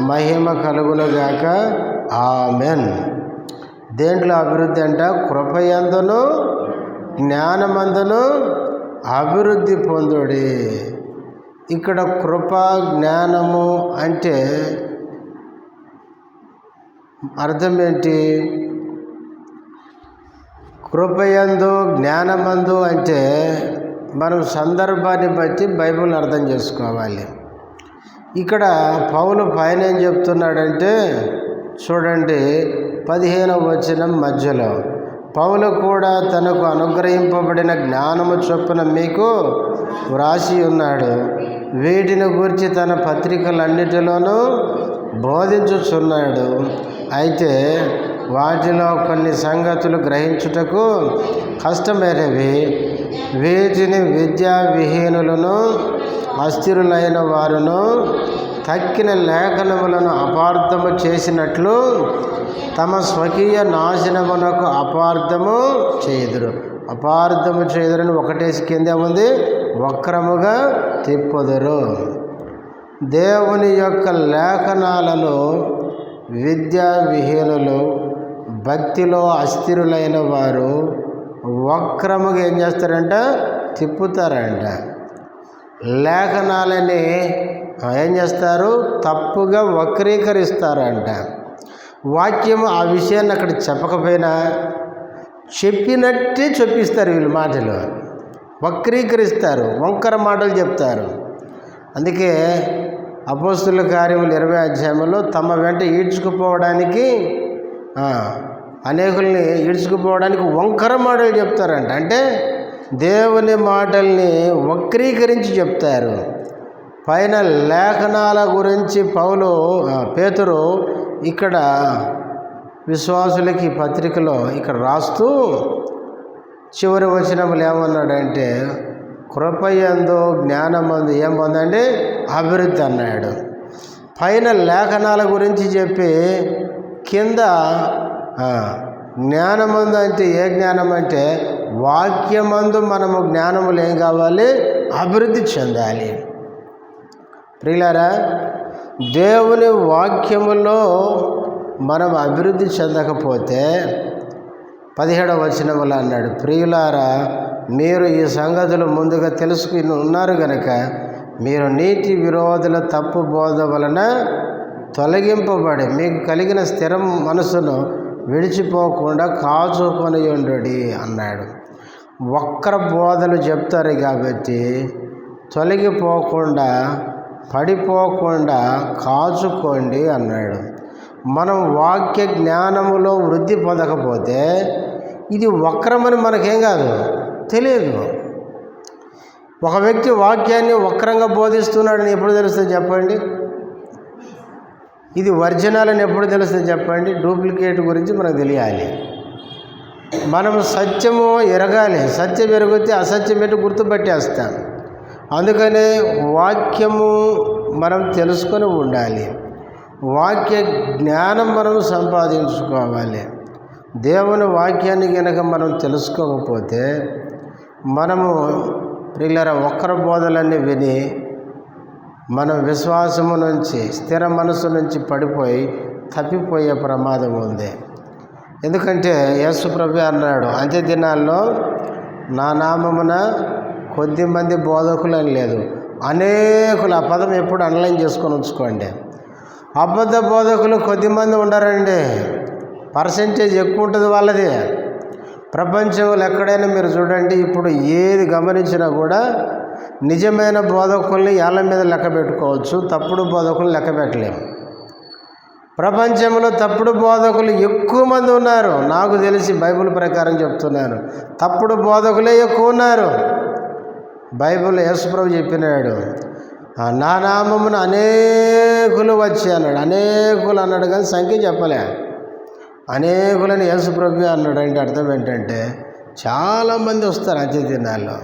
మహిమ కలుగునుగాక. ఆమెన్. దేంట్లో అభివృద్ధి అంట? కృపయందును జ్ఞానమందును అభివృద్ధి పొందుడి. ఇక్కడ కృప జ్ఞానము అంటే అర్థం ఏంటి? కృపయందు జ్ఞానమందు అంటే మనం సందర్భాన్ని బట్టి బైబిల్ అర్థం చేసుకోవాలి. ఇక్కడ పౌలు పైన ఏం చెప్తున్నాడంటే చూడండి 15వ వచనం మధ్యలో, పౌలు కూడా తనకు అనుగ్రహింపబడిన జ్ఞానము చొప్పున మీకు వ్రాసి ఉన్నాడు. వీటిని గురించి తన పత్రికలన్నిటిలోనూ బోధించుచున్నాడు. అయితే వాటిలో కొన్ని సంగతులు గ్రహించుటకు కష్టమైనవి. వీటిని విద్యా విహీనులను అస్థిరులైన వారును తక్కిన లేఖనములను అపార్థము చేసినట్లు తమ స్వకీయ నాశనమునకు అపార్థము చేయుదురని ఒకటేసి కింద ఉంది, వక్రముగా తిప్పుదురు. దేవుని యొక్క లేఖనాలను విద్యా విహీనులు, భక్తిలో అస్థిరులైన వారు వక్రముగా ఏం చేస్తారంట? తిప్పుతారంట. లేఖనాలని ఏం చేస్తారు? తప్పుగా వక్రీకరిస్తారంట. వాక్యము ఆ విషయాన్ని అక్కడ చెప్పకపోయినా చెప్పినట్టే చెప్పిస్తారు. వీళ్ళు మాటలు వక్రీకరిస్తారు, వంకర మాటలు చెప్తారు. అందుకే అపోస్తుల కార్యములు 20వ అధ్యాయంలో తమ వెంట ఈడ్చుకుపోవడానికి అనేకుల్ని ఈడ్చుకుపోవడానికి వంకర మాటలు చెప్తారంట. అంటే దేవుని మాటల్ని వక్రీకరించి చెప్తారు. పైన లేఖనాల గురించి పేతురు ఇక్కడ విశ్వాసులకి పత్రికలో ఇక్కడ రాస్తూ చివరి వచనములు ఏమన్నాడంటే కృపయందు జ్ఞానమందు ఏం పొందండి? అభివృద్ధి అన్నాడు. పైన లేఖనాల గురించి చెప్పి కింద జ్ఞానమందు అంటే ఏ జ్ఞానం అంటే వాక్యమందు మనము జ్ఞానములు ఏం కావాలి? అభివృద్ధి చెందాలి. ప్రియులారా, దేవుని వాక్యములో మనం అభివృద్ధి చెందకపోతే 17వ వచనములో అన్నాడు, ప్రియులారా మీరు ఈ సంగతులు ముందుగా తెలుసుకుని ఉన్నారు గనక మీరు నీతి విరోధుల తప్పు బోధ వలన తొలగింపబడి మీకు కలిగిన స్థిర మనసును విడిచిపోకుండా కాచుకొని ఉండుడి అన్నాడు. వక్ర బోధలు చెప్తారు కాబట్టి తొలగిపోకుండా పడిపోకుండా కాచుకోండి అన్నాడు. మనం వాక్య జ్ఞానములో వృద్ధి పొందకపోతే ఇది వక్రమని మనకేం కాదు, తెలియదు. ఒక వ్యక్తి వాక్యాన్ని వక్రంగా బోధిస్తున్నాడని ఎప్పుడు తెలుస్తుంది చెప్పండి? ఇది ఒరిజినల్ అని ఎప్పుడు తెలుస్తుంది చెప్పండి? డూప్లికేట్ గురించి మనకు తెలియాలి. మనం సత్యము ఎరగాలి. సత్యం ఎరిగితే అసత్యం పెట్టి గుర్తుపట్టేస్తాం. అందుకనే వాక్యము మనం తెలుసుకొని ఉండాలి. వాక్య జ్ఞానం మనం సంపాదించుకోవాలి. దేవుని వాక్యాన్ని కనుక మనం తెలుసుకోకపోతే మనము ప్రియులారా వక్ర బోధలన్నీ విని మనం విశ్వాసము నుంచి స్థిర మనసు నుంచి పడిపోయి తప్పిపోయే ప్రమాదం ఉంది. ఎందుకంటే యేసు ప్రభు అన్నాడు, అంత్య దినాల్లో నా నామమున కొద్దిమంది బోధకులు అని లేదు, అనేకులు. ఆ పదం ఎప్పుడు అండర్లైన్ చేసుకొని ఉంచుకోండి. అబద్ధ బోధకులు కొద్దిమంది ఉండరండి, పర్సెంటేజ్ ఎక్కువ ఉంటుంది వాళ్ళది. ప్రపంచంలో ఎక్కడైనా మీరు చూడండి, ఇప్పుడు ఏది గమనించినా కూడా నిజమైన బోధకుల్ని ఏళ్ళ మీద లెక్క పెట్టుకోవచ్చు, తప్పుడు బోధకుల్ని లెక్క పెట్టలేము. ప్రపంచంలో తప్పుడు బోధకులు ఎక్కువ మంది ఉన్నారు. నాకు తెలిసి బైబిల్ ప్రకారం చెప్తున్నాను, తప్పుడు బోధకులే ఎక్కువ ఉన్నారు. బైబిల్ యేసుప్రభు చెప్పినాడు, నా నామమున అనేకులు వచ్చి అన్నాడు. అనేకులు అన్నాడు కానీ సంఖ్య చెప్పలే. అనేకులని యేసుప్రభు అన్నాడు. అంటే అర్థం ఏంటంటే చాలామంది వస్తారు అంత్య దినాల్లో.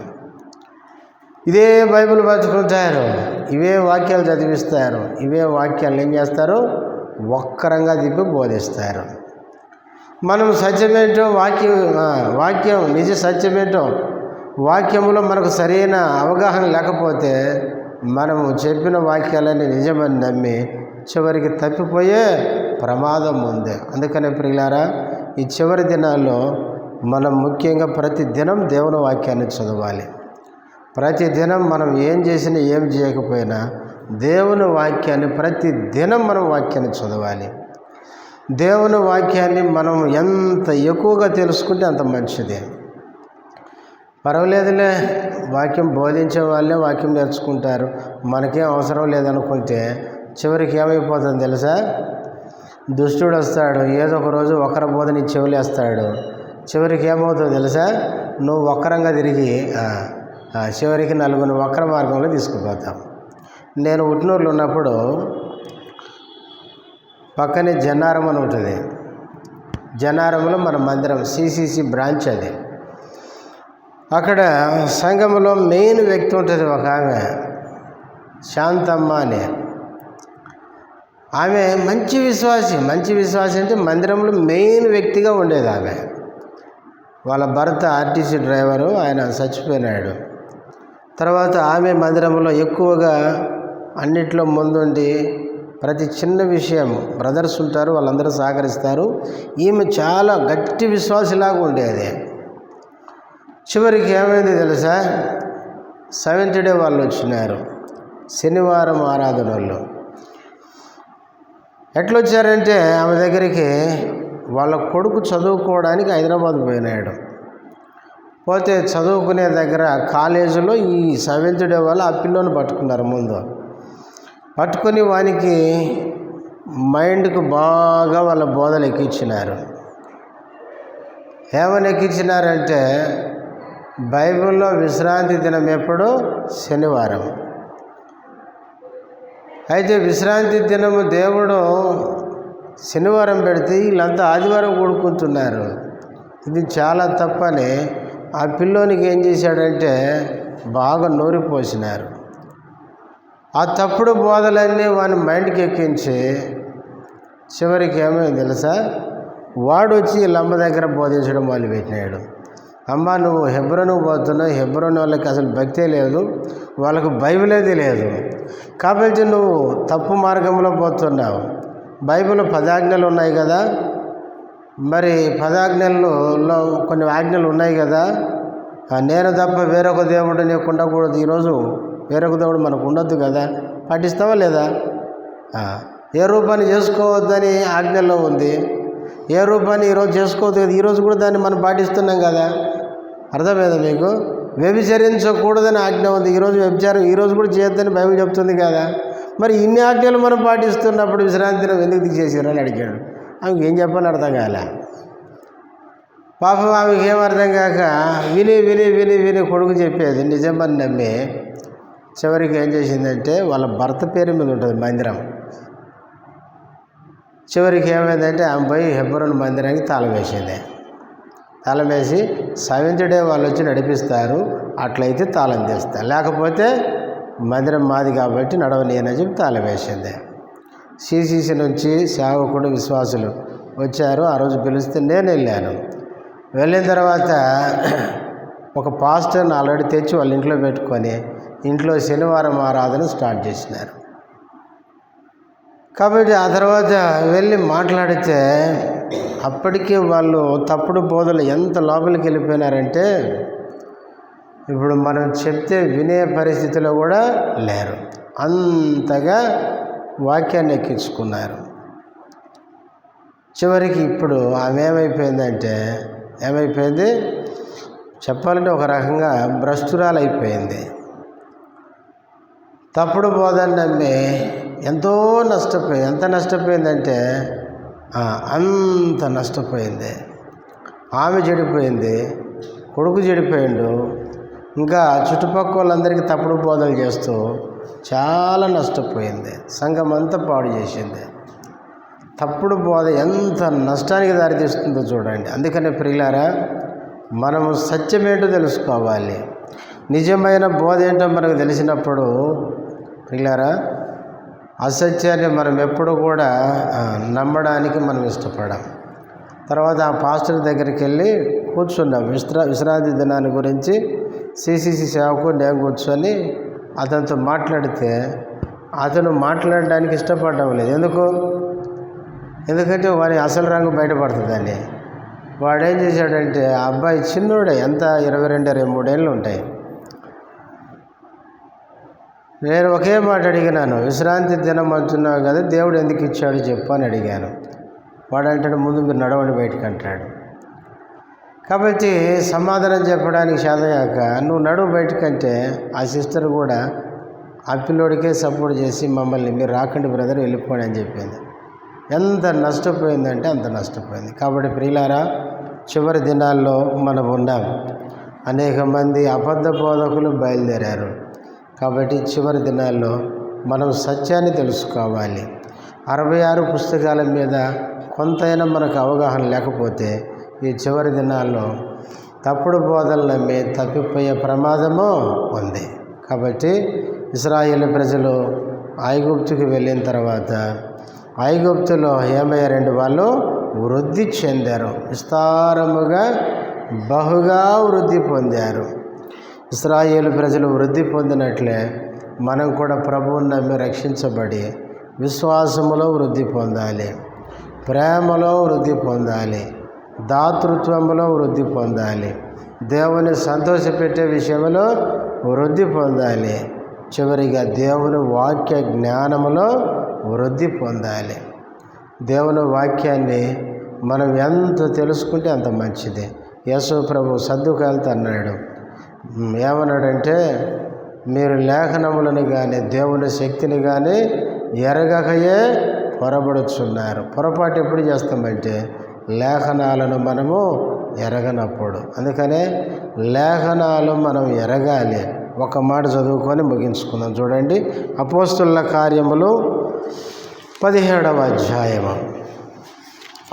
ఇదే బైబిల్ పట్టుకుంటారు, ఇవే వాక్యాలు చదివిస్తారు, ఇవే వాక్యాలు ఏం చేస్తారు, ఒక్కరంగా తిప్పి బోధిస్తారు. మనం సత్యమేంటో వాక్యం నిజ సత్యమేంటో వాక్యంలో మనకు సరైన అవగాహన లేకపోతే మనము చెప్పిన వాక్యాలని నిజమని నమ్మి చివరికి తప్పిపోయే ప్రమాదం ఉంది. అందుకనే ప్రియులారా, ఈ చివరి దినాల్లో మనం ముఖ్యంగా ప్రతి దినం దేవుని వాక్యాన్ని చదవాలి. ప్రతి దినం మనం ఏం చేసినా ఏం చేయకపోయినా దేవుని వాక్యాన్ని ప్రతి దినం మనం వాక్యాన్ని చదవాలి. దేవుని వాక్యాన్ని మనం ఎంత ఎక్కువగా తెలుసుకుంటే అంత మంచిది. పర్వాలేదులే, వాక్యం బోధించే వాళ్ళే వాక్యం నేర్చుకుంటారు, మనకేం అవసరం లేదనుకుంటే చివరికి ఏమైపోతుంది తెలుసా? దుష్టుడు వస్తాడు, ఏదో ఒక రోజు ఒకరి బోధని చెవులేస్తాడు. చివరికి ఏమవుతుందో తెలుసా? నువ్వు వక్రంగా తిరిగి చివరికి నలుగురు వక్ర మార్గంలో తీసుకుపోతాం. నేను ఉట్నూరులో ఉన్నప్పుడు పక్కనే జన్నారం అని ఉంటుంది. జన్నారంలో మన మందిరం సిసిసి బ్రాంచ్ అది. అక్కడ సంఘంలో మెయిన్ వ్యక్తి ఉంటుంది, ఒక ఆమె శాంతమ్మ అని. ఆమె మంచి విశ్వాసి అంటే మందిరంలో మెయిన్ వ్యక్తిగా ఉండేది ఆమె. వాళ్ళ భర్త ఆర్టీసీ డ్రైవరు, ఆయన చచ్చిపోయినాడు. తర్వాత ఆమె మందిరంలో ఎక్కువగా అన్నిట్లో ముందుండి ప్రతి చిన్న విషయం బ్రదర్స్ ఉంటారు, వాళ్ళందరూ సహకరిస్తారు. ఈమె చాలా గట్టి విశ్వాసిలాగా ఉండేది. చివరికి ఏమైంది తెలుసా? 7th డే వాళ్ళు వచ్చినారు, శనివారం ఆరాధన వాళ్ళు. ఎట్లొచ్చారంటే ఆమె దగ్గరికి వాళ్ళ కొడుకు చదువుకోవడానికి హైదరాబాద్ పోయినాడు. పోతే చదువుకునే దగ్గర కాలేజీలో ఈ 7th డే వాళ్ళు ఆ పిల్లోని పట్టుకున్నారు. ముందు పట్టుకొని వానికి మైండ్కు బాగా వాళ్ళ బోధలు ఎక్కించినారు. ఏమని ఎక్కించినారంటే బైబిల్లో విశ్రాంతి దినం ఎప్పుడు? శనివారం. అయితే విశ్రాంతి దినము దేవుడు శనివారం పెడితే వీళ్ళంతా ఆదివారం కూడుకుంటున్నారు. ఇది చాలా తప్పని ఆ పిల్లోనికి ఏం చేశాడంటే బాగా నూరిపోసినారు. ఆ తప్పుడు బోధలన్నీ వాని మైండ్కి ఎక్కించి చివరికి ఏమైంది తెలుసా? వాడు వచ్చి వీళ్ళమ్మ దగ్గర బోధించడం మొదలుపెట్టినాడు. అమ్మ, నువ్వు హెబ్రోను పోతున్నావు, హెబ్రోన్ వాళ్ళకి అసలు భక్తే లేదు, వాళ్ళకు బైబిలే తెలియదు, కాబట్టి నువ్వు తప్పు మార్గంలో పోతున్నావు. బైబిల్లో 10 ఆజ్ఞలు ఉన్నాయి కదా, మరి 10 ఆజ్ఞల్లో కొన్ని ఆజ్ఞలు ఉన్నాయి కదా, నేను తప్ప వేరొక దేవుడు నీకు ఉండకూడదు, ఈరోజు వేరొక దేవుడు మనకు ఉండొద్దు కదా, పాటిస్తావా లేదా? ఏ రూపాన్ని చేసుకోవద్దని ఆజ్ఞల్లో ఉంది, ఏ రూపాన్ని ఈరోజు చేసుకోవద్దు కదా, ఈరోజు కూడా దాన్ని మనం పాటిస్తున్నాం కదా. అర్థమైందా మీకు? వ్యభిచరించకూడదని ఆజ్ఞ ఉంది, ఈరోజు వ్యభిచారం ఈరోజు కూడా చేయొద్దని బైబిల్ చెప్తుంది కదా. మరి ఇన్ని ఆజ్ఞలు మనం పాటిస్తున్నప్పుడు విశ్రాంతి దినం ఎందుకు తీసేసారు అని అడిగాడు. ఆమెకి ఏం చెప్పని అర్థం కాలే. పాపం ఆమెకి ఏం అర్థం కాక విని విని విని విని కొడుకు చెప్పేది నిజమని నమ్మి చివరికి ఏం చేసిందంటే వాళ్ళ భర్త పేరు మీద ఉంటుంది మందిరం. చివరికి ఏమైందంటే ఆమె పోయి హెబ్రోన్ మందిరానికి తాళం వేసింది. తాళం వేసి 7th డే వాళ్ళు వచ్చి నడిపిస్తారు, అట్లయితే తాళం తీస్తారు, లేకపోతే మందిరం మాది కాబట్టి నడవలేనని చెప్పి తాళం వేసింది. సిసిసి నుంచి సేవకుడు విశ్వాసులు వచ్చారు. ఆ రోజు పిలిస్తే నేను వెళ్ళాను. వెళ్ళిన తర్వాత ఒక పాస్టర్ని ఆల్రెడీ తెచ్చి వాళ్ళ ఇంట్లో పెట్టుకొని ఇంట్లో శనివారం ఆరాధన స్టార్ట్ చేసినారు. కాబట్టి ఆ తర్వాత వెళ్ళి మాట్లాడితే అప్పటికే వాళ్ళు తప్పుడు బోధలు ఎంత లోపలికి వెళ్ళిపోయినారంటే ఇప్పుడు మనం చెప్తే వినే పరిస్థితిలో కూడా లేరు, అంతగా వాక్యాన్ని ఎక్కించుకున్నారు. చివరికి ఇప్పుడు ఆమె ఏమైపోయింది చెప్పాలంటే ఒక రకంగా భ్రష్టురాలు అయిపోయింది. తప్పుడు బోధన నమ్మి ఎంతో నష్టపోయింది. ఎంత నష్టపోయిందంటే అంత నష్టపోయింది. ఆమె చెడిపోయింది, కొడుకు చెడిపోయిండు, ఇంకా చుట్టుపక్కల వాళ్ళందరికీ తప్పుడు బోధనలు చేస్తూ చాలా నష్టపోయింది. సంఘం అంతా పాడు చేసింది. తప్పుడు బోధ ఎంత నష్టానికి దారితీస్తుందో చూడండి. అందుకనే ప్రియులారా, మనము సత్యమేంటో తెలుసుకోవాలి. నిజమైన బోధ ఏంటో మనకు తెలిసినప్పుడు ప్రియులారా, అసత్యాన్ని మనం ఎప్పుడు కూడా నమ్మడానికి మనం ఇష్టపడం. తర్వాత ఆ పాస్టర్ దగ్గరికి వెళ్ళి కూర్చున్నాం. విశ్రాంతి దినాన్ని గురించి సిసిసి సేవకు నేను కూర్చొని అతనితో మాట్లాడితే అతను మాట్లాడడానికి ఇష్టపడడం లేదు. ఎందుకంటే వారి అసలు రంగు బయటపడుతుందని. వాడేం చేశాడంటే, ఆ అబ్బాయి చిన్నోడే, ఎంత 22-23 ఏళ్ళు ఉంటాయి. నేను ఒకే మాట అడిగినాను, విశ్రాంతి దినం అంటున్నావు కదా, దేవుడు ఎందుకు ఇచ్చాడు చెప్పు అని అడిగాను. వాడంటాడు, ముందు మీరు నడవండి బయటకు అంటాడు. కాబట్టి సమాధానం చెప్పడానికి చేతగాక నువ్వు నడువు బయటకంటే ఆ సిస్టర్ కూడా ఆ పిల్లోడికే సపోర్ట్ చేసి మమ్మల్ని మీరు రాకండి బ్రదర్ వెళ్ళిపోండి అని చెప్పింది. ఎంత నష్టపోయిందంటే అంత నష్టపోయింది. కాబట్టి ప్రియులారా, చివరి దినాల్లో మనం ఉన్నాం. అనేక మంది అబద్ధ బోధకులు బయలుదేరారు. కాబట్టి చివరి దినాల్లో మనం సత్యాన్ని తెలుసుకోవాలి. 66 పుస్తకాల మీద కొంతైనా మనకు అవగాహన లేకపోతే ఈ చివరి దినాల్లో తప్పుడు బోధనలు నమ్మి తప్పిపోయే ప్రమాదము ఉంది. కాబట్టి ఇశ్రాయేలు ప్రజలు ఐగుప్తుకు వెళ్ళిన తర్వాత ఐగుప్తులో ఏమయ్యారండి, వాళ్ళు వృద్ధి చెందారు. విస్తారముగా బహుగా వృద్ధి పొందారు. ఇశ్రాయేలు ప్రజలు వృద్ధి పొందినట్లే మనం కూడా ప్రభువుని నమ్మి రక్షించబడి విశ్వాసములో వృద్ధి పొందాలి, ప్రేమలో వృద్ధి పొందాలి, దాతృత్వంలో వృద్ధి పొందాలి, దేవుని సంతోషపెట్టే విషయంలో వృద్ధి పొందాలి, చివరిగా దేవుని వాక్య జ్ఞానములో వృద్ధి పొందాలి. దేవుని వాక్యాన్ని మనం ఎంత తెలుసుకుంటే అంత మంచిది. యేసు ప్రభు సద్దుకాయలతో అన్నాడు, ఏమన్నాడంటే, మీరు లేఖనములను కానీ దేవుని శక్తిని కానీ ఎరగకయే పొరబడుచున్నారు. పొరపాటు ఎప్పుడు చేస్తామంటే లేఖనాలను మనము ఎరగనప్పుడు. అందుకనే లేఖనాలు మనం ఎరగాలి. ఒక మాట చదువుకొని ముగించుకుందాం. చూడండి, అపోస్తుల కార్యములు 17వ అధ్యాయము.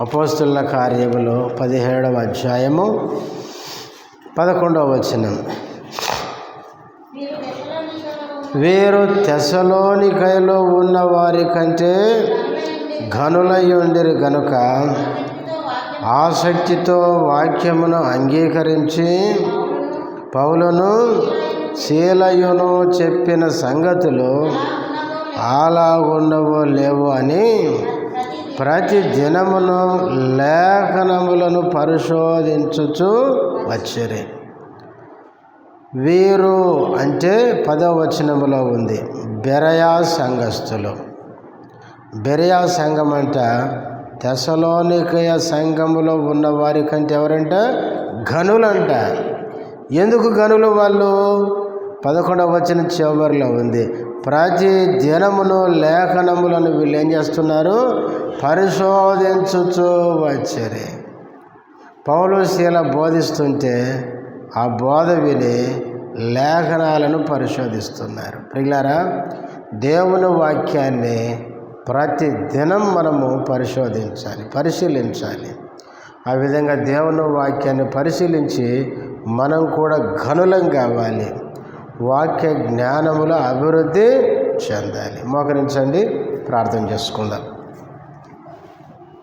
అపోస్తుల కార్యములు 17వ అధ్యాయము 11వ వచనం. వీరు తెస్సలోనికయలో ఉన్న వారి కంటే ఘనులై ఉండిరి గనుక ఆసక్తితో వాక్యమును అంగీకరించి పౌలును శీలయును చెప్పిన సంగతులు అలాగుండవో లేవో అని ప్రతి దినమును లేఖనములను పరిశోధించుచు వచ్చిరి. వీరు అంటే 10వ వచనములో ఉంది, బెరయా సంఘస్థులు. బెరయా సంఘం అంట తెస్సలోనికయ సంఘములో ఉన్న వారి కంటే ఎవరంట? ఘనులంట. ఎందుకు ఘనులు వాళ్ళు? 11వ వచనం చివరిలో ఉంది, ప్రతి దినమును లేఖనములను వీళ్ళు ఏం చేస్తున్నారు? పరిశోధించుచూ వచ్చారు. పౌలు శీల బోధిస్తుంటే ఆ బోధ విని లేఖనాలను పరిశోధిస్తున్నారు. ప్రియులారా, దేవుని వాక్యాన్ని ప్రతి దినం మనము పరిశీలించాలి. ఆ విధంగా దేవుని వాక్యాన్ని పరిశీలించి మనం కూడా ఘనులం కావాలి, వాక్య జ్ఞానములో అభివృద్ధి చెందాలి. మోకరించండి, ప్రార్థన చేసుకుందాం.